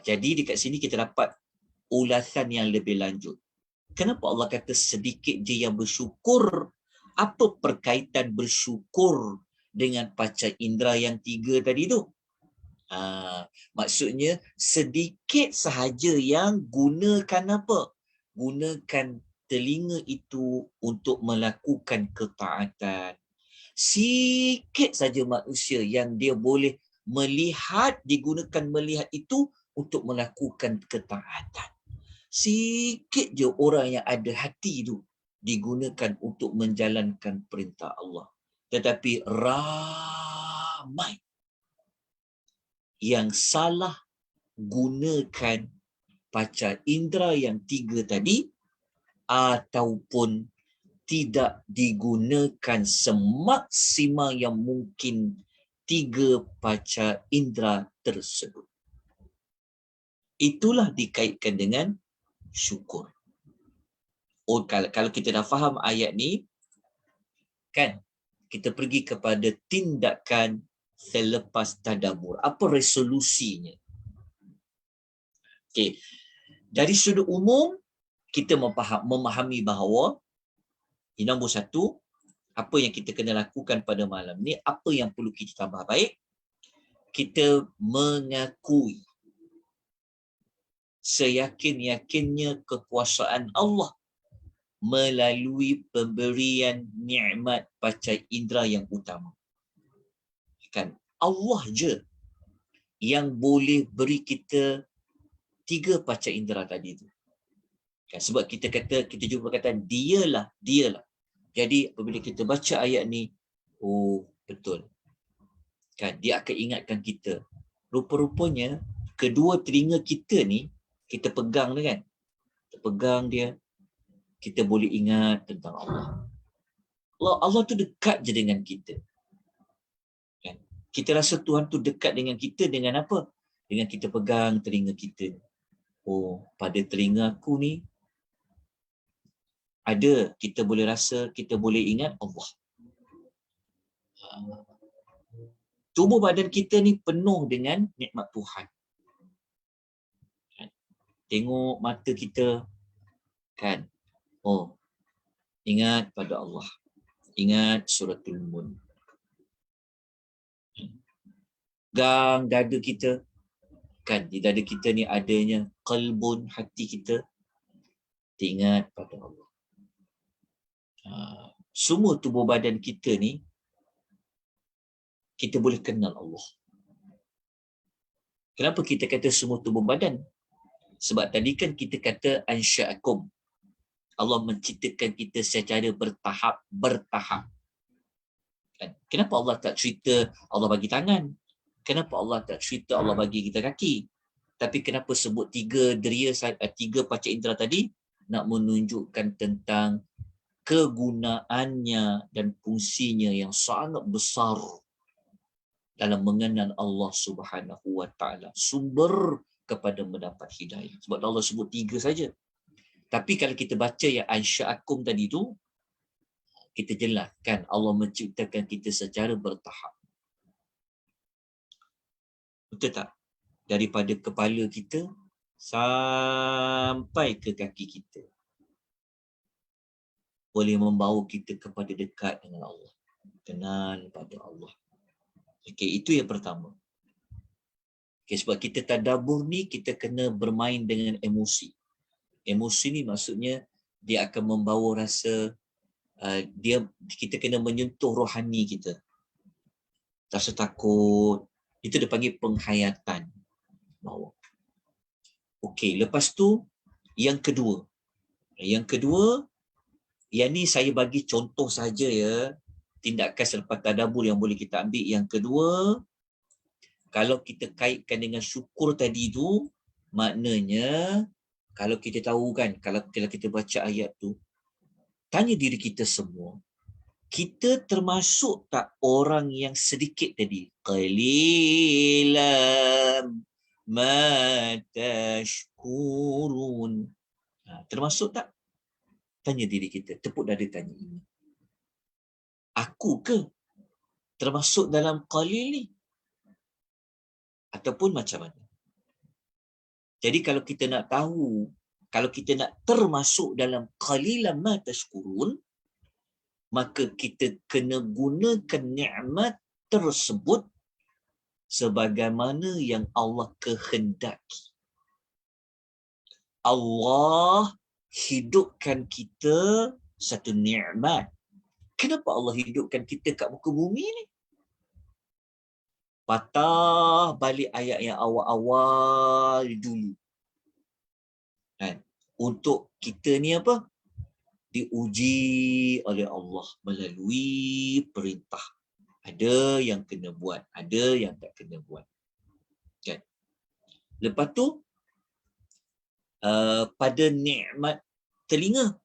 A: Jadi dekat sini kita dapat ulasan yang lebih lanjut. Kenapa Allah kata sedikit je yang bersyukur? Apa perkaitan bersyukur dengan panca indera yang 3 tadi tu? Maksudnya sedikit sahaja yang gunakan apa? Gunakan telinga itu untuk melakukan ketaatan. Sikit saja manusia yang dia boleh melihat, digunakan melihat itu untuk melakukan ketaatan. Sikit je orang yang ada hati itu digunakan untuk menjalankan perintah Allah. Tetapi ramai yang salah gunakan panca indera yang 3 tadi ataupun tidak digunakan semaksimal yang mungkin 3 panca indera tersebut. Itulah dikaitkan dengan syukur. Oh, kalau kita dah faham ayat ni, kan, kita pergi kepada tindakan selepas tadabbur. Apa resolusinya? Okey. Dari sudut umum, kita memahami bahawa yang nombor satu, apa yang kita kena lakukan pada malam ni, apa yang perlu kita tambah baik, kita mengakui seyakin-yakinnya kekuasaan Allah melalui pemberian nikmat panca indera yang utama. Kan, Allah je yang boleh beri kita 3 panca indera tadi tu. Kan, sebab kita jumpa perkataan dialah. Jadi apabila kita baca ayat ni, oh betul. Kan, dia akan ingatkan kita. Rupa-rupanya kedua telinga kita ni, kita pegang dia kan. Kita pegang dia, kita boleh ingat tentang Allah. Allah tu dekat je dengan kita. Kan? Kita rasa Tuhan tu dekat dengan kita dengan apa? Dengan kita pegang telinga kita. Oh, pada telinga aku ni ada, kita boleh rasa, kita boleh ingat Allah. Tubuh badan kita ni penuh dengan nikmat Tuhan. Kan? Tengok mata kita, kan? Oh, ingat pada Allah. Ingat suratul Mun. Gang dada kita, kan, di dada kita ni adanya qalbun, hati kita, ingat pada Allah. Semua tubuh badan kita ni, kita boleh kenal Allah. Kenapa kita kata semua tubuh badan? Sebab tadi kan kita kata ansya'akum. Allah menciptakan kita secara bertahap. Kan? Kenapa Allah tak cerita Allah bagi tangan? Kenapa Allah tak cerita Allah bagi kita kaki? Tapi kenapa sebut 3 deria, 3 panca indera tadi? Nak menunjukkan tentang kegunaannya dan fungsinya yang sangat besar dalam mengenal Allah Subhanahu wa taala, sumber kepada mendapat hidayah. Sebab Allah sebut 3 saja. Tapi kalau kita baca yang ansya'akum tadi tu, kita jelaskan Allah menciptakan kita secara bertahap. Betul tak? Daripada kepala kita sampai ke kaki kita, boleh membawa kita kepada dekat dengan Allah, kenal pada Allah. Okey, itu yang pertama. Okey, sebab kita tadabbur ni, kita kena bermain dengan emosi. Emosi ni maksudnya dia akan membawa rasa, kita kena menyentuh rohani kita. Rasa takut, itu dia panggil penghayatan. Okey, lepas tu yang kedua. Yang ni saya bagi contoh saja ya, tindakan selepas tadabbur yang boleh kita ambil. Yang kedua, kalau kita kaitkan dengan syukur tadi tu, maknanya kalau kita tahu kan, kalau kita baca ayat tu, tanya diri kita semua, kita termasuk tak orang yang sedikit tadi? Qalilan ma tashkurun. Termasuk tak? Tanya diri kita, tepuk dada tanya ini. Aku ke termasuk dalam qalil ni? Ataupun macam mana? Jadi kalau kita nak tahu, kalau kita nak termasuk dalam qalilan ma tashkurun, maka kita kena gunakan nikmat tersebut sebagaimana yang Allah kehendaki. Allah hidupkan kita satu nikmat. Kenapa Allah hidupkan kita kat muka bumi ni? Patah balik ayat yang awal-awal dulu. Kan? Untuk kita ni apa? Diuji oleh Allah melalui perintah. Ada yang kena buat, ada yang tak kena buat. Kan? Lepas tu, pada nikmat telinga,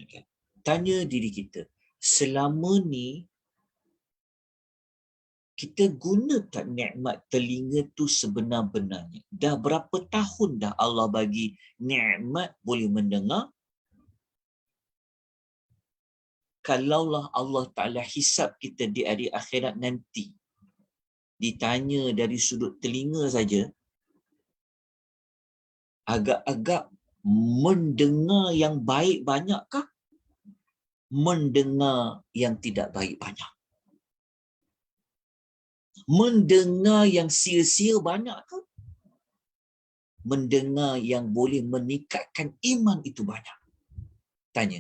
A: Okay. Tanya diri kita, selama ni kita guna tak nikmat telinga tu sebenar-benarnya? Dah berapa tahun dah Allah bagi nikmat boleh mendengar? Kalaulah Allah Ta'ala hisap kita di hari akhirat nanti, ditanya dari sudut telinga saja, agak-agak mendengar yang baik banyakkah? Mendengar yang tidak baik banyak? Mendengar yang sia-sia banyak ke? Mendengar yang boleh meningkatkan iman itu banyak? Tanya.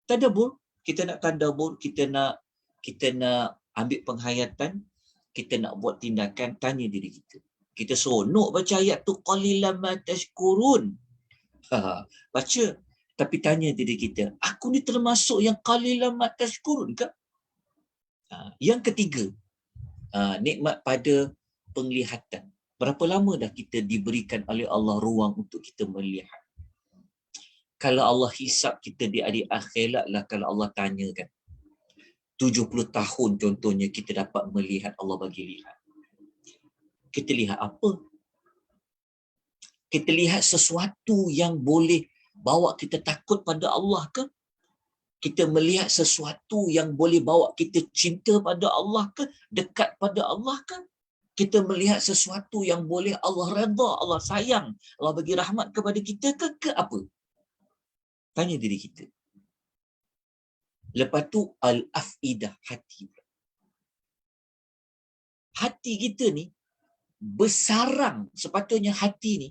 A: Tadabbur, kita nak tadabbur, kita nak ambil penghayatan, kita nak buat tindakan, tanya diri kita. Kita seronok baca ayat tu, qalilan ma tashkurun. Baca, tapi tanya diri kita, aku ni termasuk yang qalilan ma tashkurun ke? Yang ketiga, nikmat pada penglihatan. Berapa lama dah kita diberikan oleh Allah ruang untuk kita melihat? Kalau Allah hisap kita di hari akhirat lah, kalau Allah tanyakan, 70 tahun contohnya kita dapat melihat, Allah bagi lihat. Kita lihat apa? Kita lihat sesuatu yang boleh bawa kita takut pada Allah ke? Kita melihat sesuatu yang boleh bawa kita cinta pada Allah ke? Dekat pada Allah ke? Kita melihat sesuatu yang boleh Allah redha, Allah sayang, Allah bagi rahmat kepada kita ke apa? Tanya diri kita. Lepas tu al-afidah, hati. Hati kita ni bersarang, sepatutnya hati ni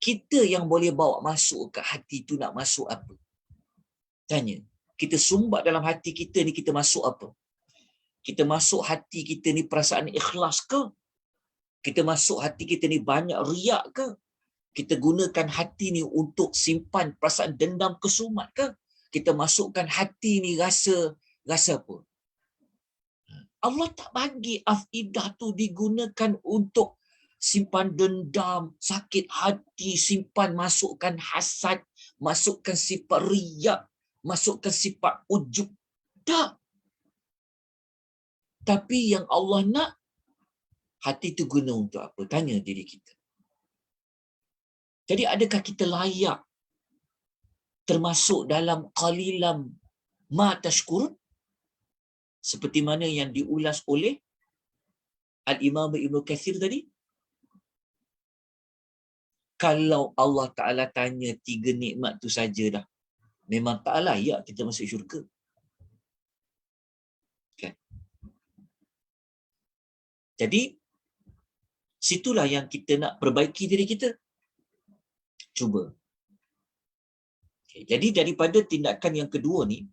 A: kita yang boleh bawa masuk ke hati tu, nak masuk apa? Tanya. Kita sumbat dalam hati kita ni, kita masuk apa? Kita masuk hati kita ni perasaan ikhlas ke? Kita masuk hati kita ni banyak riak ke? Kita gunakan hati ni untuk simpan perasaan dendam kesumat ke? Kita masukkan hati ni rasa apa? Allah tak bagi afidah tu digunakan untuk simpan dendam, sakit hati, simpan, masukkan hasad, masukkan sifat riak, masukkan sifat ujub. Tak. Tapi yang Allah nak, hati tu guna untuk apa? Tanya diri kita. Jadi adakah kita layak termasuk dalam qalilam ma tashkurun? Seperti mana yang diulas oleh Al-Imam Ibn Kathir tadi. Kalau Allah Ta'ala tanya 3 nikmat tu saja dah, memang tak layak kita masuk syurga. Kan? Jadi, situlah yang kita nak perbaiki diri kita. Cuba. Okay. Jadi, daripada tindakan yang kedua ni,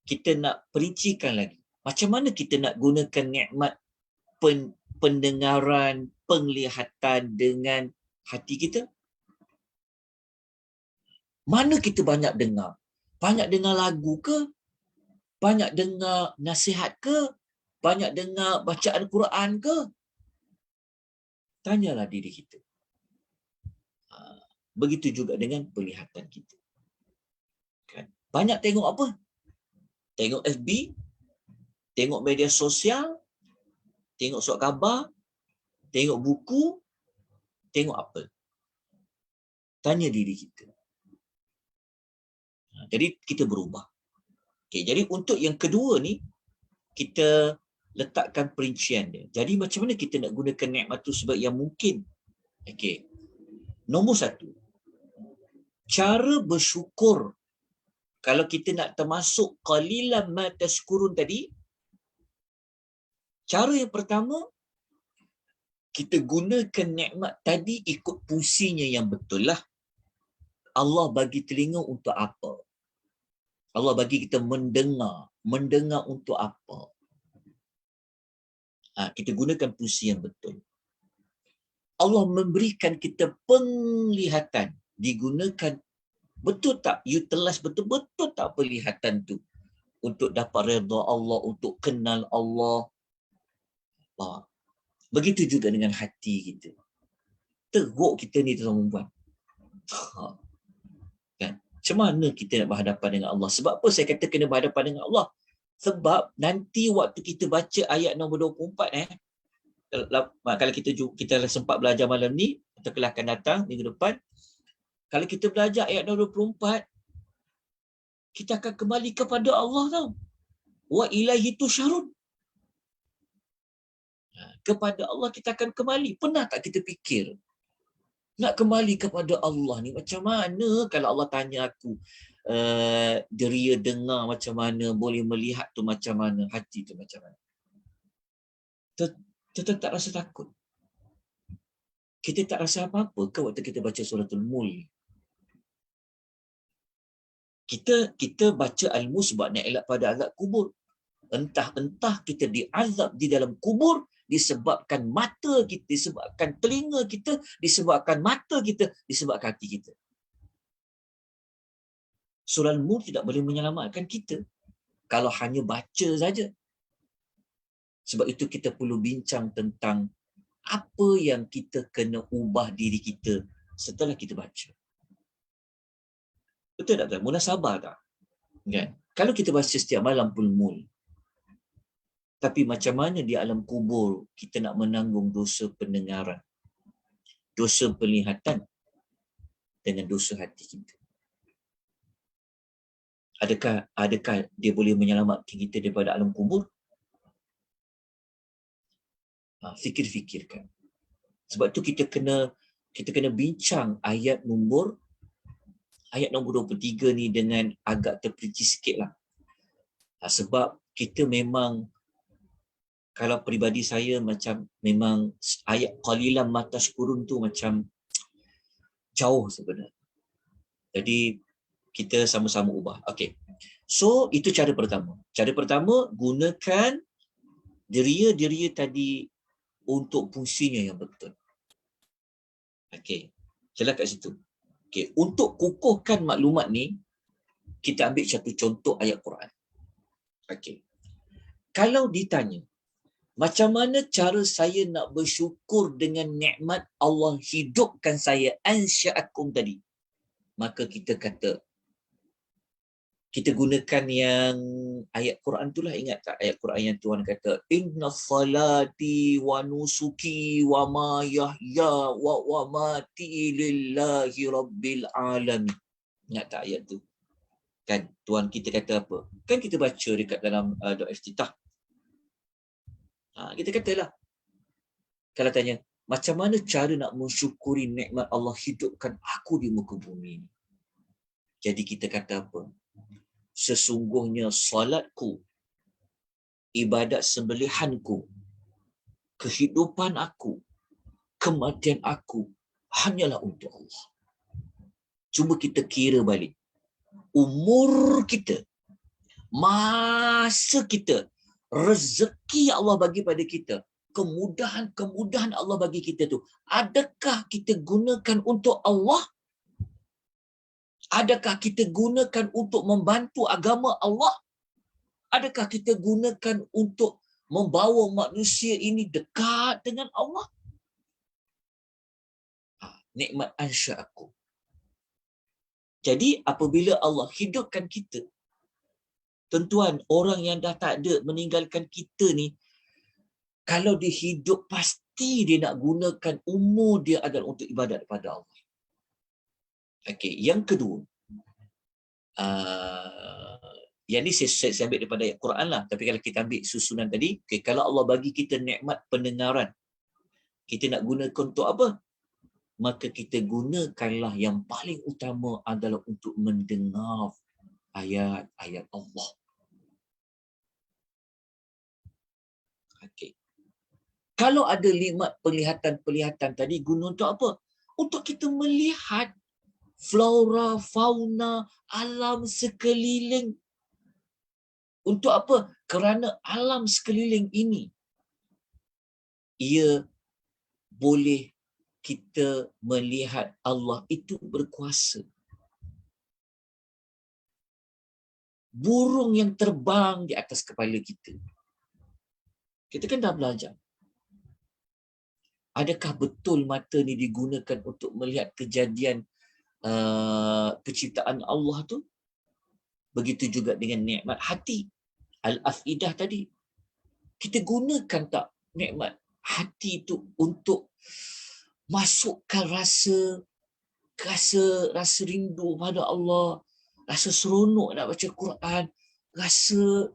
A: kita nak perincikan lagi. Macam mana kita nak gunakan nikmat pendengaran, penglihatan dengan hati kita? Mana kita banyak dengar? Banyak dengar lagu ke? Banyak dengar nasihat ke? Banyak dengar bacaan Quran ke? Tanyalah diri kita. Begitu juga dengan penglihatan kita. Kan? Banyak tengok apa? Tengok FB, tengok media sosial, tengok surat khabar, tengok buku, tengok apa? Tanya diri kita. Jadi kita berubah. Okay, jadi untuk yang kedua ni, kita letakkan perincian dia. Jadi macam mana kita nak gunakan nikmat tu sebab yang mungkin? Okay. Nombor 1. Cara bersyukur. Kalau kita nak termasuk qalilan ma tashkurun tadi, cara yang pertama, kita gunakan nikmat tadi ikut fungsinya yang betul lah. Allah bagi telinga untuk apa? Allah bagi kita mendengar. Mendengar untuk apa? Kita gunakan fungsi yang betul. Allah memberikan kita penglihatan. Digunakan betul tak? Utilize betul-betul tak penglihatan tu? Untuk dapat redha Allah, untuk kenal Allah. Begitu juga dengan hati kita. Teruk kita ni tuan-tuan. Macam mana kita nak berhadapan dengan Allah? Sebab apa saya kata kena berhadapan dengan Allah? Sebab nanti waktu kita baca ayat nombor 24 kalau kita sempat belajar malam ni atau kelas akan datang minggu depan, kalau kita belajar ayat nombor 24, kita akan kembali kepada Allah tau. Wa ilaihi tusyarun. Kepada Allah kita akan kembali. Pernah tak kita fikir nak kembali kepada Allah ni macam mana? Kalau Allah tanya aku, deria dengar macam mana, boleh melihat tu macam mana, hati tu macam mana, kita tak rasa takut? Kita tak rasa apa-apa ke waktu kita baca suratul Mulk? Kita baca Al-Mulk sebab nak elak pada azab kubur. Entah kita diazab di dalam kubur disebabkan mata kita, disebabkan telinga kita, disebabkan mata kita, disebabkan hati kita. Surah Al-Mulk tidak boleh menyelamatkan kita kalau hanya baca saja. Sebab itu kita perlu bincang tentang apa yang kita kena ubah diri kita setelah kita baca. Betul tak? Munasabah tak? Kan? Kalau kita baca setiap malam pun Mulk, tapi macam mana di alam kubur kita nak menanggung dosa pendengaran, dosa penglihatan dengan dosa hati kita? Adakah dia boleh menyelamatkan kita daripada alam kubur? Fikir-fikirkan. Sebab tu kita kena bincang ayat nombor 23 ni dengan agak terperinci sikit lah. Sebab kita memang, kalau peribadi saya macam memang ayat qalilan ma tashkurun tu macam jauh sebenarnya. Jadi kita sama-sama ubah. Okey. So itu cara pertama. Cara pertama, gunakan deria-deria tadi untuk fungsinya yang betul. Okey. Jelas kat situ. Okey, untuk kukuhkan maklumat ni, kita ambil satu contoh ayat Quran. Okey. Kalau ditanya, macam mana cara saya nak bersyukur dengan nikmat Allah hidupkan saya, ansya'akum tadi? Maka kita kata, kita gunakan yang ayat Quran itulah. Ingat tak ayat Quran yang Tuhan kata, inna salati wa nusuki wa ma yahya wa mati lillahi rabbil alamin. Ingat tak ayat tu? Kan Tuhan kita kata apa? Kan kita baca dekat dalam doa iftitah. Kita katalah, kalau tanya, macam mana cara nak mensyukuri nikmat Allah hidupkan aku di muka bumi ni? Jadi kita kata apa? Sesungguhnya salatku, ibadat sembelihanku, kehidupan aku, kematian aku hanyalah untuk Allah. Cuba kita kira balik. Umur kita, masa kita, rezeki yang Allah bagi pada kita, kemudahan Allah bagi kita tu, adakah kita gunakan untuk Allah? Adakah kita gunakan untuk membantu agama Allah? Adakah kita gunakan untuk membawa manusia ini dekat dengan Allah? Nikmat ansya'akum. Jadi apabila Allah hidupkan kita, tuan-tuan, orang yang dah tak ada, meninggalkan kita ni, kalau dia hidup, pasti dia nak gunakan umur dia adalah untuk ibadat kepada Allah. Okey, yang kedua, yang ni saya ambil daripada ayat Quran lah, tapi kalau kita ambil susunan tadi, okay, kalau Allah bagi kita nikmat pendengaran, kita nak gunakan untuk apa? Maka kita gunakanlah yang paling utama adalah untuk mendengar ayat-ayat Allah. Okey. Kalau ada nikmat penglihatan tadi, guna untuk apa? Untuk kita melihat flora, fauna, alam sekeliling. Untuk apa? Kerana alam sekeliling ini, ia boleh kita melihat Allah itu berkuasa. Burung yang terbang di atas kepala kita. Kita kan dah belajar. Adakah betul mata ni digunakan untuk melihat kejadian penciptaan Allah tu, begitu juga dengan nikmat hati, al-afidah tadi. Kita gunakan tak nikmat hati tu untuk masukkan rasa rindu pada Allah, rasa seronok nak baca Quran, rasa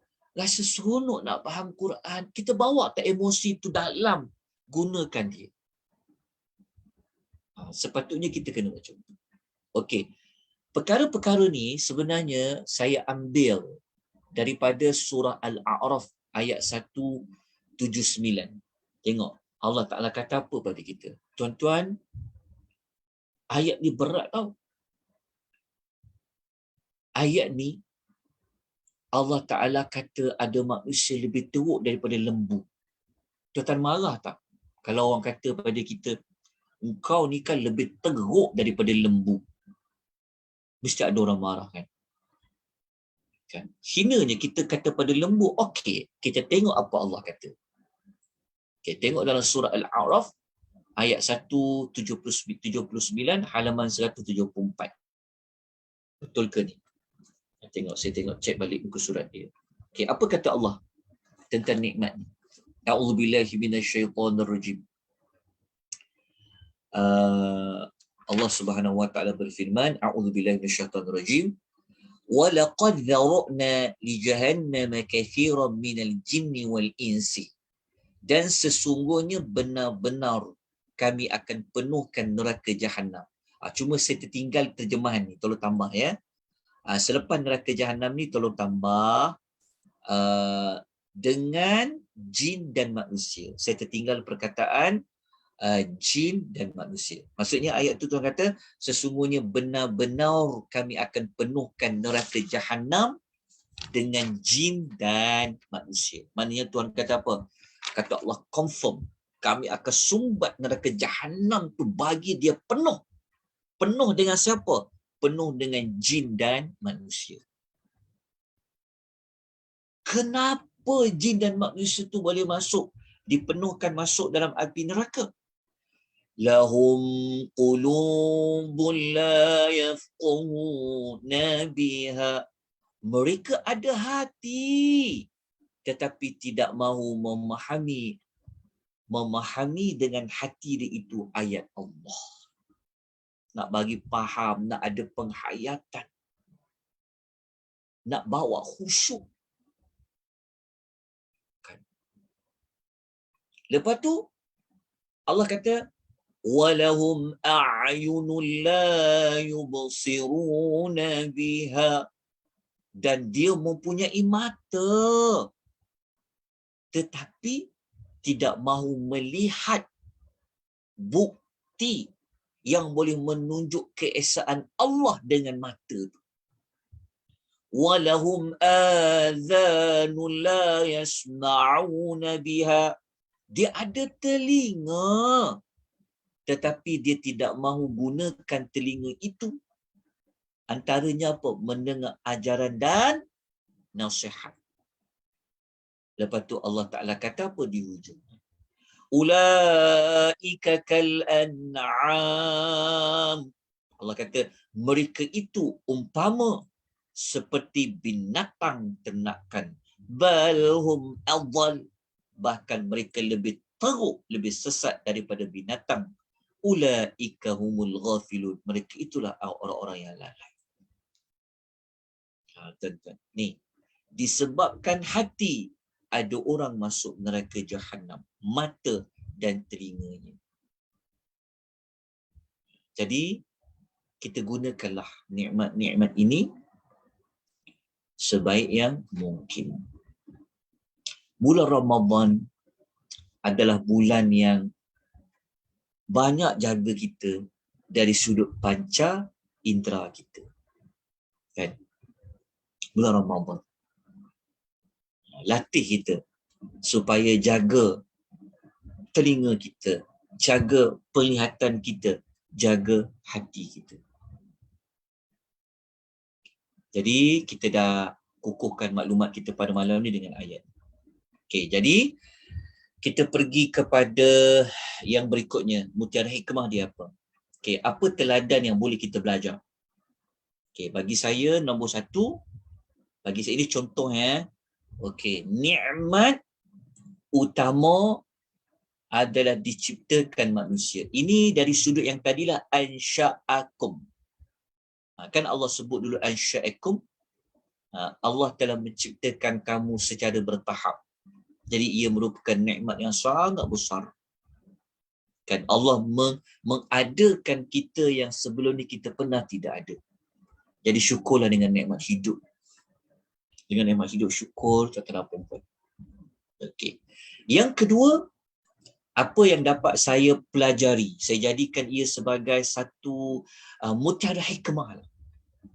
A: seronok nak faham Quran. Kita bawa ke emosi tu dalam, gunakan dia. Sepatutnya kita kena macam tu. Okey. Perkara-perkara ni sebenarnya saya ambil daripada surah Al-A'raf ayat 179. Tengok Allah Ta'ala kata apa pada kita. Tuan-tuan, ayat ni berat tau. Ayat ni Allah Ta'ala kata ada manusia lebih teruk daripada lembu. Tuan-tuan marah tak kalau orang kata pada kita, engkau ni kan lebih teruk daripada lembu? Mesti ada orang marah kan? Hinanya kita kata pada lembu. Okey, kita tengok apa Allah kata. Okay, tengok dalam surah Al-A'raf ayat 179 halaman 174. Betul ke ni? Saya tengok cek balik muka surat dia. Okey, apa kata Allah tentang nikmat ni? A'udzubillahi minasyaitonirrajim. Allah Subhanahu wa taala berfirman, a'udzubillahi minasyaitonirrajim. Wa laqad dhara'na li jahannama katsiran minal jinni wal insi. Dan sesungguhnya benar-benar kami akan penuhkan neraka Jahannam. Cuma saya tertinggal terjemahan ni, tolong tambah ya. Selepas neraka Jahannam ni tolong tambah dengan jin dan manusia. Saya tertinggal perkataan jin dan manusia. Maksudnya ayat tu Tuhan kata, sesungguhnya benar-benar kami akan penuhkan neraka Jahannam dengan jin dan manusia. Maknanya Tuhan kata apa? Kata Allah confirm, kami akan sumbat neraka Jahannam tu bagi dia penuh. Penuh dengan siapa? Penuh dengan jin dan manusia. Kenapa jin dan manusia tu boleh masuk, dipenuhkan masuk dalam api neraka? Lahum qulubun la yafqahuna biha. Mereka ada hati tetapi tidak mahu memahami dengan hati dia itu ayat Allah. Nak bagi faham, nak ada penghayatan, nak bawa khusyuk. Kan? Lepas tu Allah kata, walahum a'yunun la yubsiruna biha. Dan dia mempunyai mata tetapi tidak mahu melihat bukti yang boleh menunjuk keesaan Allah dengan mata tu. Walahum adhanun la yasma'una biha. Dia ada telinga tetapi dia tidak mahu gunakan telinga itu. Antaranya apa? Mendengar ajaran dan nasihat. Lepas tu Allah Ta'ala kata apa di hujung? Ulaika kal an'am. Allah kata mereka itu umpama seperti binatang ternakan. Balhum adhal. Bahkan mereka lebih teruk, lebih sesat daripada binatang. Ulaika humul ghafilun. Mereka itulah orang-orang yang lalai. Tuan-tuan, ni disebabkan hati ada orang masuk neraka Jahannam, mata dan telinganya. Jadi kita gunakanlah nikmat-nikmat ini sebaik yang mungkin. Bulan Ramadan adalah bulan yang banyak jaga kita dari sudut panca indera kita. Kan? Bulan Ramadan. Latih kita supaya jaga telinga kita, jaga penglihatan kita, jaga hati kita. Jadi kita dah kukuhkan maklumat kita pada malam ni dengan ayat. Okey, jadi kita pergi kepada yang berikutnya. Mutiara hikmah dia apa? Okey, apa teladan yang boleh kita belajar? Okey, bagi saya nombor satu, bagi saya ini contoh ya. Okey, nikmat utama adalah diciptakan manusia. Ini dari sudut yang tadilah ansya'akum. Kan Allah sebut dulu ansya'akum. Allah telah menciptakan kamu secara bertahap. Jadi ia merupakan nikmat yang sangat besar. Kan Allah mengadakan kita yang sebelum ni kita pernah tidak ada. Jadi syukurlah dengan nikmat hidup. Dengan nikmat hidup syukur, tuan-tuan dan puan-puan. Okey. Yang kedua, apa yang dapat saya pelajari, saya jadikan ia sebagai satu mutiara hikmah lah.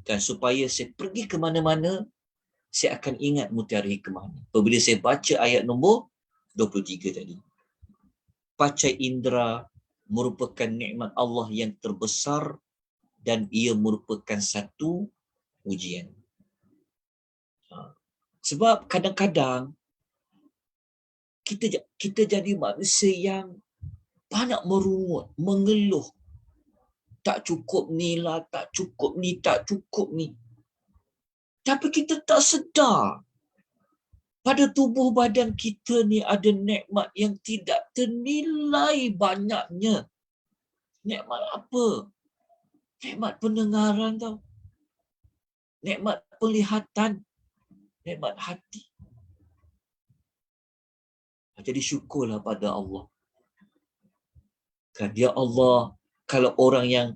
A: Kan, supaya saya pergi ke mana-mana, saya akan ingat mutiara hikmah ni. Apabila saya baca ayat nombor 23 tadi. Panca indera merupakan nikmat Allah yang terbesar dan ia merupakan satu ujian. Sebab kadang-kadang kita jadi manusia yang banyak merungut, mengeluh. Tak cukup ni lah, tak cukup ni, tak cukup ni. Tapi kita tak sedar pada tubuh badan kita ni ada nikmat yang tidak ternilai banyaknya. Nikmat apa? Nikmat pendengaran tau. Nikmat penglihatan. Nikmat hati. Jadi syukurlah pada Allah. Kan, ya Allah, kalau orang yang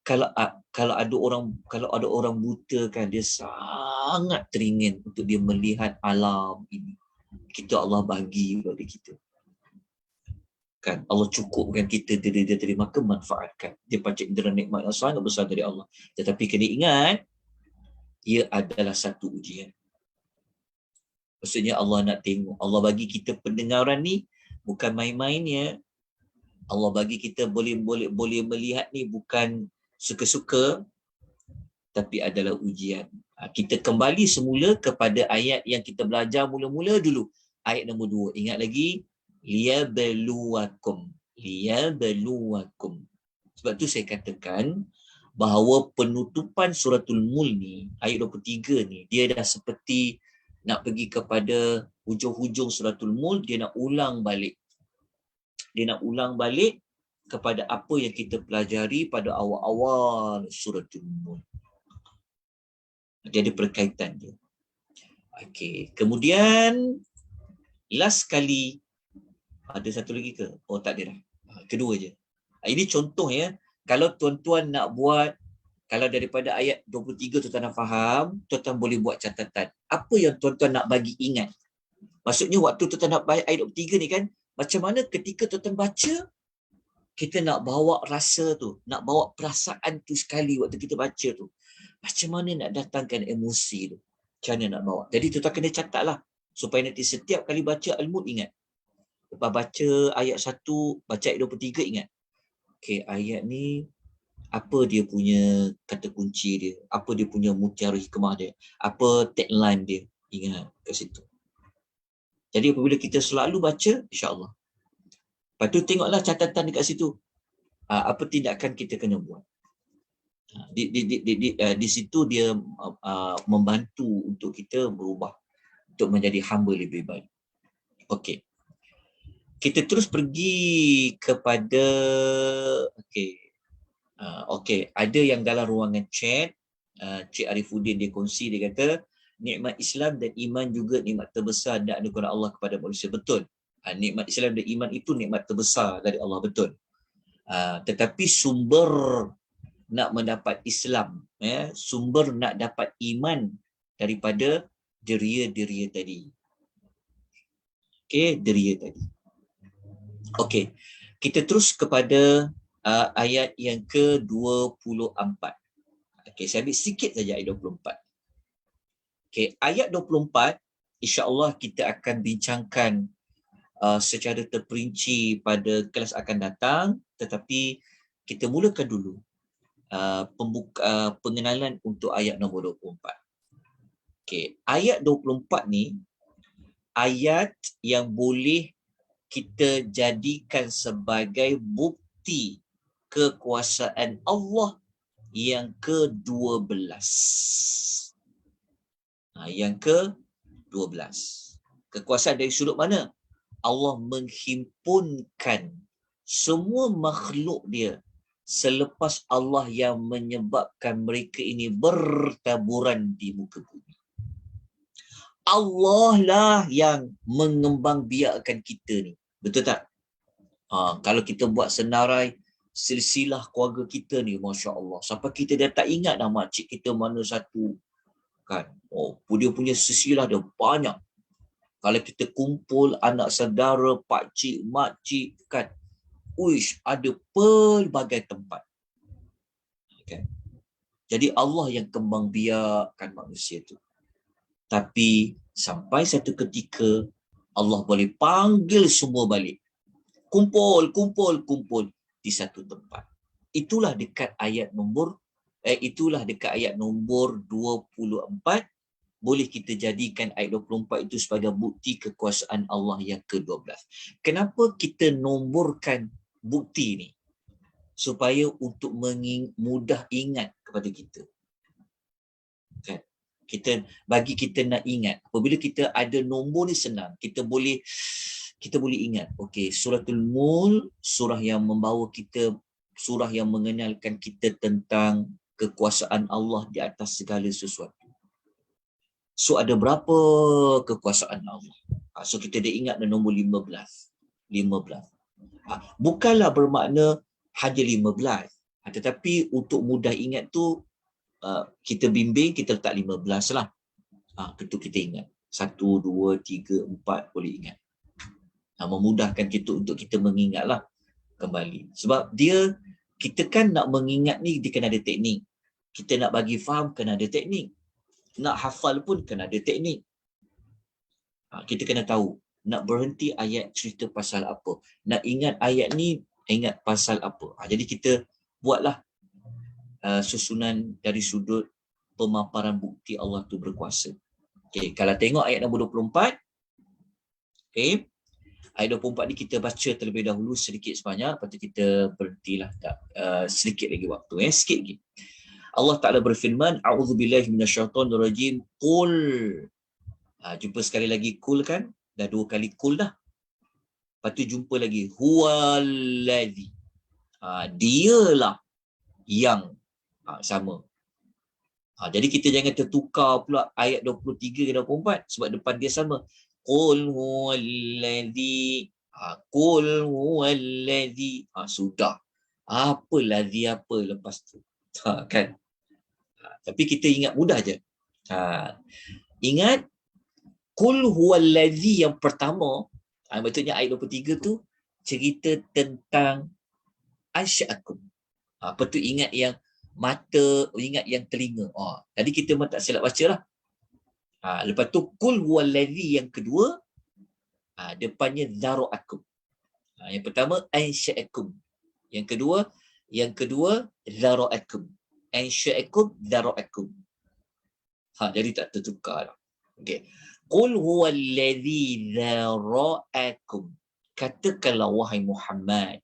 A: kalau ada orang buta kan, dia sangat teringin untuk dia melihat alam ini. Kita Allah bagi kepada kita. Kan Allah cukupkan kita dia terima, maka manfaatkan. Dia panca indera nikmat yang sangat besar dari Allah. Tetapi kena ingat, ia adalah satu ujian. Maksudnya Allah nak tengok. Allah bagi kita pendengaran ni bukan main-main ya. Allah bagi kita boleh melihat ni bukan suka-suka, tapi adalah ujian. Kita kembali semula kepada ayat yang kita belajar mula-mula dulu. Ayat nombor 2. Ingat lagi? Liyabluwakum. Liyabluwakum. Sebab tu saya katakan bahawa penutupan suratul Mulk ni, ayat 23 ni, dia dah seperti nak pergi kepada hujung-hujung suratul Mulk, dia nak ulang balik. Dia nak ulang balik kepada apa yang kita pelajari pada awal-awal suratul Mulk. Jadi perkaitan dia. Okey, kemudian last kali ada satu lagi ke? Oh tak ada dah. Kedua je. Ini contoh ya. Kalau tuan-tuan nak buat, kalau daripada ayat 23 tuan-tuan nak faham, tuan-tuan boleh buat catatan. Apa yang tuan-tuan nak bagi ingat? Maksudnya waktu tuan-tuan nak baca ayat 23 ni kan, macam mana ketika tuan-tuan baca, kita nak bawa rasa tu, nak bawa perasaan tu sekali waktu kita baca tu. Macam mana nak datangkan emosi tu? Macam mana nak bawa? Jadi tuan-tuan kena catat lah. Supaya nanti setiap kali baca Al-Mulk ingat. Lepas baca ayat 1, baca ayat 23 ingat. Okey, ayat ni apa dia punya kata kunci dia? Apa dia punya mutiara hikmah dia? Apa tagline dia? Ingat kat situ. Jadi apabila kita selalu baca, insya-Allah. Lepas tu tengoklah catatan dekat situ. Apa tindakan kita kena buat. Di situ dia membantu untuk kita berubah, untuk menjadi hamba lebih baik. Okey. Kita terus pergi kepada okey, ada yang dalam ruangan chat, Cik Arifuddin dia kongsi, dia kata nikmat Islam dan iman juga nikmat terbesar dan anugerah Allah kepada manusia. Betul. Nikmat Islam dan iman itu nikmat terbesar dari Allah, betul. Tetapi sumber nak mendapat Islam, sumber nak dapat iman daripada deria-deria tadi. Okey, deria tadi. Okey, kita terus kepada ayat yang ke-24. Okey, saya ambil sikit saja ayat 24. Okey, ayat 24 insya-Allah kita akan bincangkan secara terperinci pada kelas akan datang, tetapi kita mulakan dulu pengenalan untuk ayat nombor 24. Okey, ayat 24 ni ayat yang boleh kita jadikan sebagai bukti kekuasaan Allah yang ke-12. Yang ke-12. Kekuasaan dari sudut mana? Allah menghimpunkan semua makhluk dia selepas Allah yang menyebabkan mereka ini bertaburan di muka bumi. Allah lah yang mengembangbiakkan kita ni. Betul tak? Kalau kita buat senarai silsilah keluarga kita ni, Masya Allah. Sampai kita dah tak ingat dah makcik kita mana satu. Kan? Dia punya silsilah dia banyak. Kalau kita kumpul anak saudara, pakcik, makcik, kan? Uish, ada pelbagai tempat. Kan? Jadi Allah yang kembang biakkan manusia tu. Tapi sampai satu ketika Allah boleh panggil semua balik. Kumpul di satu tempat. Itulah dekat ayat nombor 24. Boleh kita jadikan ayat 24 itu sebagai bukti kekuasaan Allah yang ke-12. Kenapa kita nomborkan bukti ni? Supaya untuk mudah ingat kepada kita. Kan? Bagi kita nak ingat. Apabila kita ada nombor ni senang. Kita boleh ingat. Okey, Suratul Mulk, surah yang membawa kita, surah yang mengenalkan kita tentang kekuasaan Allah di atas segala sesuatu. So ada berapa kekuasaan Allah? So kita dah ingat nombor 15. Bukanlah bermakna hanya 15. Tetapi untuk mudah ingat tu, kita bimbing, kita letak 15 lah. Itu kita ingat. 1, 2, 3, 4 boleh ingat. Memudahkan kita untuk kita mengingatlah kembali. Sebab kita kan nak mengingat ni, dia kena ada teknik. Kita nak bagi faham, kena ada teknik. Nak hafal pun kena ada teknik. Kita kena tahu. Nak berhenti ayat cerita pasal apa. Nak ingat ayat ni, ingat pasal apa. Jadi kita buatlah susunan dari sudut pemaparan bukti Allah tu berkuasa. Okay, kalau tengok ayat nombor 24, okay, ayat 24 ni kita baca terlebih dahulu sedikit sebanyak, lepas tu kita berhentilah sedikit lagi waktu. Sikit lagi. Allah Ta'ala berfirman, A'udzubillahi minasyaitonirrajim, Qul. Jumpa sekali lagi Qul kan? Dah 2 kali Qul dah. Lepas tu jumpa lagi Huwallazi. Dialah yang sama. Jadi kita jangan tertukar pula ayat 23 ke 24 sebab depan dia sama. Qul huwallazi. Qul huwallazi. Sudah. Apa lazi apa lepas tu? Kan? Tapi kita ingat mudah je. Ingat Qul huwallazi yang pertama, maksudnya ayat 23 tu cerita tentang Ansya'akum. Apa tu? Ingat yang mata, ingat yang telinga. Tadi kita memang tak silap baca lah. Lepas tu Qul huwallazi yang kedua, depannya Zara'akum. Yang pertama Ansya'akum. Yang kedua Zara'akum. Ansya'akum, Zara'akum. Jadi tak tertukar lah. Okey. Qul huwallazi zara'akum. Katakanlah wahai Muhammad,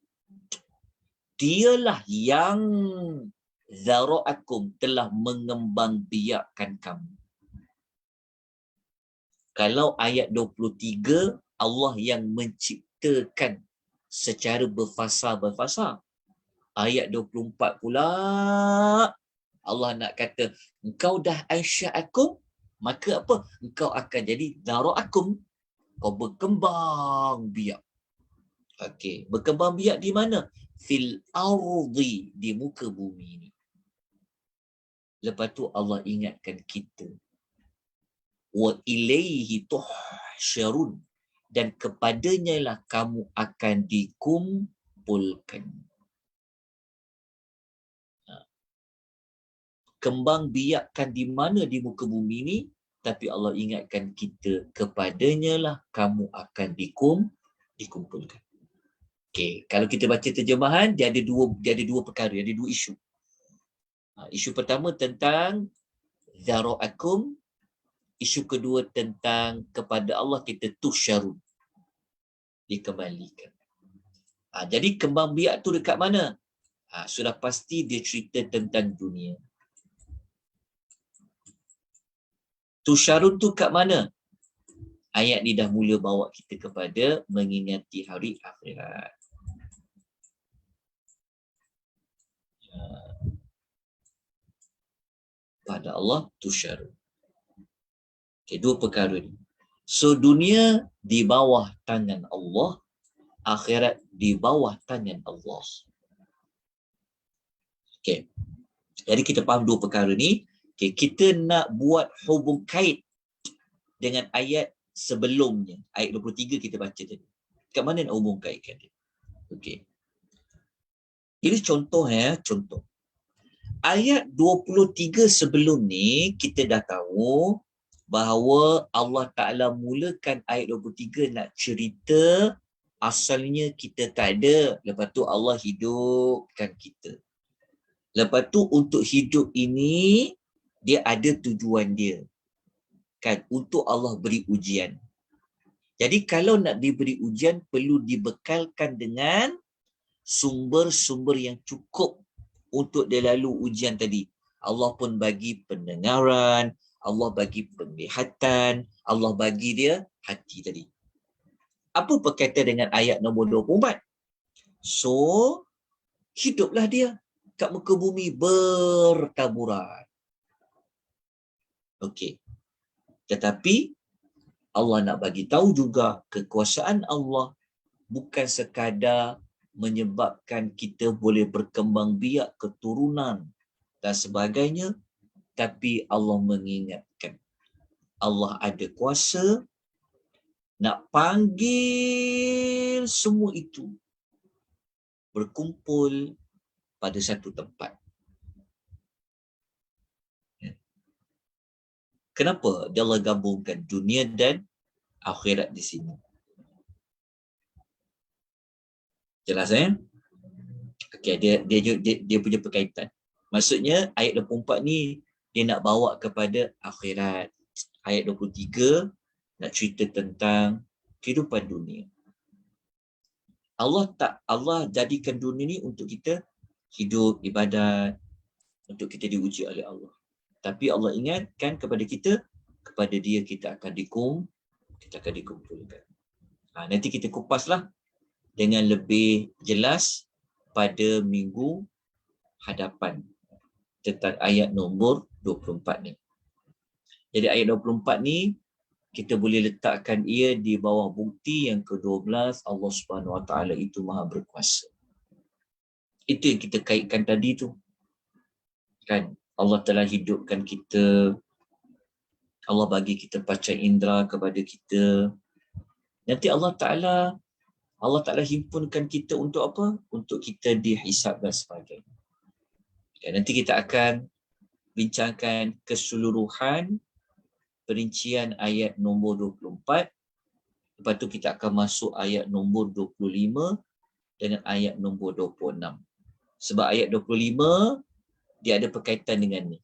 A: dialah yang zara'akum, telah mengembangbiakkan kamu. Kalau ayat 23 Allah yang menciptakan secara berfasa. Ayat 24 pula Allah nak kata engkau dah ansya'akum, maka apa? Engkau akan jadi zara'akum. Kau berkembang biak. Okey, berkembang biak di mana? Fil ardi, di muka bumi ni. Lepas tu Allah ingatkan kita. Wa ilaihi tuhsyarun, dan kepadanya lah kamu akan dikumpulkan. Kembang biakkan di mana di muka bumi ni, tapi Allah ingatkan kita, kepadanya lah kamu akan dikumpulkan. Okey, kalau kita baca terjemahan, dia ada dua perkara, dia ada 2 isu. Isu pertama tentang zara'akum, isu kedua tentang kepada Allah kita tusyarun, dikembalikan. Jadi kembang biak tu dekat mana? Sudah pasti dia cerita tentang dunia. Tusyarun tu kat mana? Ayat ni dah mula bawa kita kepada mengingati hari akhirat. Pada Allah tusyarun. Okay, dua perkara ni. So dunia di bawah tangan Allah, akhirat di bawah tangan Allah. Okay. Jadi kita faham dua perkara ni. Okay, kita nak buat hubung kait dengan ayat sebelumnya. Ayat 23 kita baca tadi. Kat mana nak hubung kaitkan dia? Okay. Ini contoh contoh. Ayat 23 sebelum ni kita dah tahu bahawa Allah Ta'ala mulakan ayat 23 nak cerita asalnya kita tak ada. Lepas tu Allah hidupkan kita. Lepas tu untuk hidup ini dia ada tujuan dia. Kan? Untuk Allah beri ujian. Jadi kalau nak diberi ujian perlu dibekalkan dengan sumber-sumber yang cukup untuk dia lalu ujian tadi. Allah pun bagi pendengaran, Allah bagi penglihatan, Allah bagi dia hati tadi. Apa berkaitan dengan ayat nombor 24? So, hiduplah dia kat muka bumi bertaburan. Okey. Tetapi Allah nak bagi tahu juga kekuasaan Allah bukan sekadar menyebabkan kita boleh berkembang biak keturunan dan sebagainya, tapi Allah mengingatkan Allah ada kuasa nak panggil semua itu berkumpul pada satu tempat. Kenapa dia Allah gabungkan dunia dan akhirat di sini? Jelas Okey, dia punya berkaitan. Maksudnya ayat 24 ni dia nak bawa kepada akhirat. Ayat 23 nak cerita tentang kehidupan dunia. Allah jadikan dunia ni untuk kita hidup, ibadat, untuk kita diuji oleh Allah. Tapi Allah ingatkan kepada kita, kepada dia kita akan dikumpulkan. Nanti kita kupaslah dengan lebih jelas pada minggu hadapan tentang ayat nombor 24 ni. Jadi ayat 24 ni kita boleh letakkan ia di bawah bukti yang ke-12 Allah Subhanahu Wa Taala itu Maha berkuasa. Itu yang kita kaitkan tadi tu. Kan Allah telah hidupkan kita. Allah bagi kita panca indera kepada kita. Nanti Allah Ta'ala himpunkan kita untuk apa? Untuk kita dihisab dan sebagainya. Nanti kita akan bincangkan keseluruhan perincian ayat nombor 24. Lepas tu kita akan masuk ayat nombor 25 dengan ayat nombor 26. Sebab ayat 25 dia ada berkaitan dengan ni.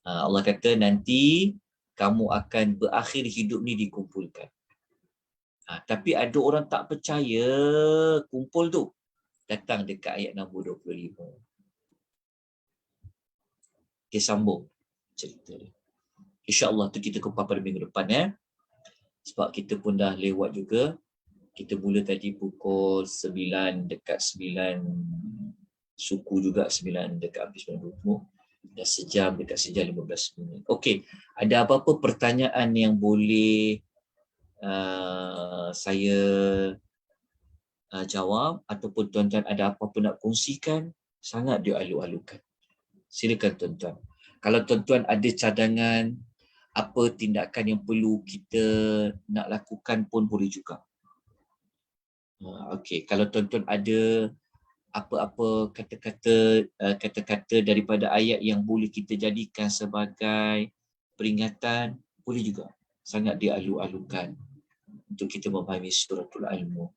A: Allah kata nanti kamu akan berakhir hidup ni dikumpulkan. Tapi ada orang tak percaya kumpul tu. Datang dekat ayat nombor 25. Dia sambung cerita dia. InsyaAllah tu kita kupas pada minggu depan Sebab kita pun dah lewat juga. Kita mula tadi pukul 9 dekat 9 suku juga, 9 dekat habis 9.20. Dah sejam dekat sejam 15 minit. Okey, ada apa-apa pertanyaan yang boleh saya jawab ataupun tuan-tuan ada apa-apa nak kongsikan, sangat dialu-alukan. Silakan tuan-tuan. Kalau tuan-tuan ada cadangan apa tindakan yang perlu kita nak lakukan pun boleh juga. Okey, kalau tuan-tuan ada apa-apa kata-kata daripada ayat yang boleh kita jadikan sebagai peringatan, boleh juga. Sangat dialu-alukan untuk kita memahami suratul Al-Mulk.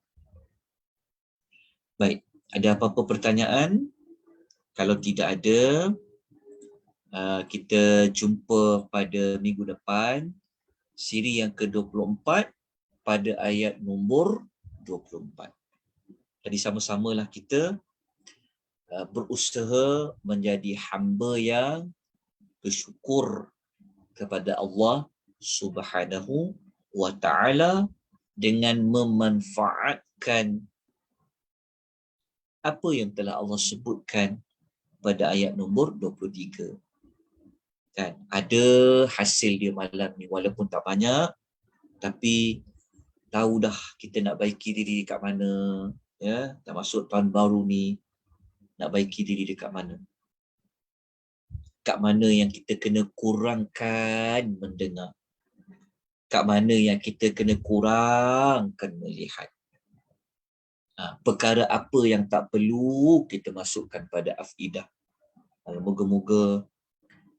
A: Baik, ada apa-apa pertanyaan? Kalau tidak ada, kita jumpa pada minggu depan, siri yang ke-24 pada ayat nombor 24. Jadi sama-samalah kita berusaha menjadi hamba yang bersyukur kepada Allah Subhanahu wa ta'ala dengan memanfaatkan apa yang telah Allah sebutkan pada ayat nombor 23. Kan? Ada hasil dia malam ni walaupun tak banyak, tapi tahu dah kita nak baiki diri dekat mana, ya, tak masuk tahun baru ni nak baiki diri dekat mana. Kat mana yang kita kena kurangkan mendengar. Kat mana yang kita kena kurangkan melihat. Perkara apa yang tak perlu kita masukkan pada afidah. Moga-moga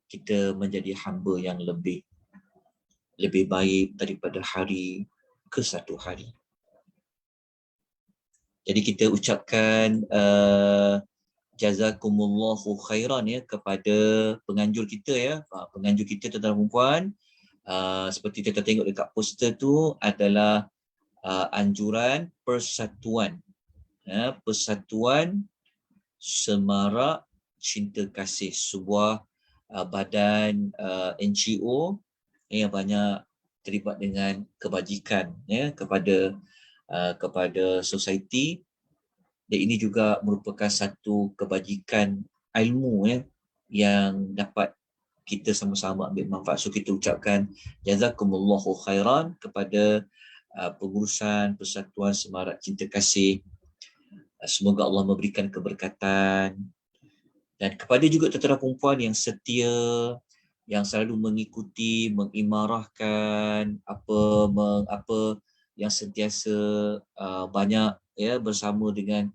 A: kita menjadi hamba yang lebih baik daripada hari ke satu hari. Jadi kita ucapkan jazakumullahu khairan ya kepada penganjur kita ya. Penganjur kita tuan-tuan dan puan, seperti kita tengok dekat poster tu adalah anjuran persatuan. Ya, Persatuan Semarak Cinta Kasih, sebuah badan NGO yang banyak terlibat dengan kebajikan ya kepada society. Dan ini juga merupakan satu kebajikan ilmu ya yang dapat kita sama-sama ambil manfaat. So kita ucapkan jazakumullahu khairan kepada pengurusan Persatuan Semarak Cinta Kasih. Semoga Allah memberikan keberkatan, dan kepada juga tentera perempuan yang setia, yang selalu mengikuti, mengimarahkan apa yang sentiasa banyak ya bersama dengan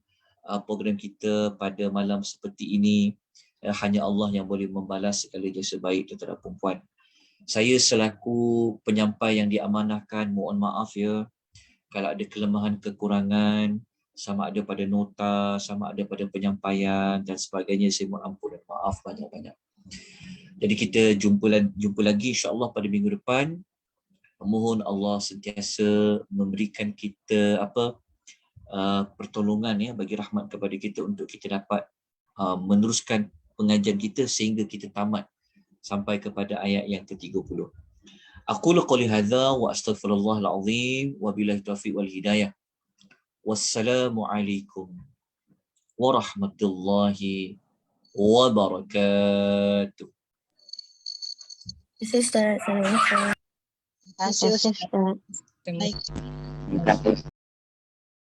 A: program kita pada malam seperti ini. Hanya Allah yang boleh membalas segala jasa baik tentera perempuan. Saya selaku penyampai yang diamanahkan, mohon maaf ya kalau ada kelemahan kekurangan, sama ada pada nota, sama ada pada penyampaian dan sebagainya. Saya mohon ampun dan maaf banyak-banyak. Jadi kita jumpa lagi insya-Allah pada minggu depan. Mohon Allah sentiasa memberikan kita pertolongan ya, bagi rahmat kepada kita untuk kita dapat meneruskan pengajian kita sehingga kita tamat sampai kepada ayat yang ke-30. Aqulu qouli hadza wa astaghfirullahal azim wa billahi taufiq wal hidayah. Wassalamualaikum warahmatullahi wabarakatuh.
C: Terima kasih Ustaz.
B: Terima kasih Ustaz.
C: Baik.
B: Terima kasih.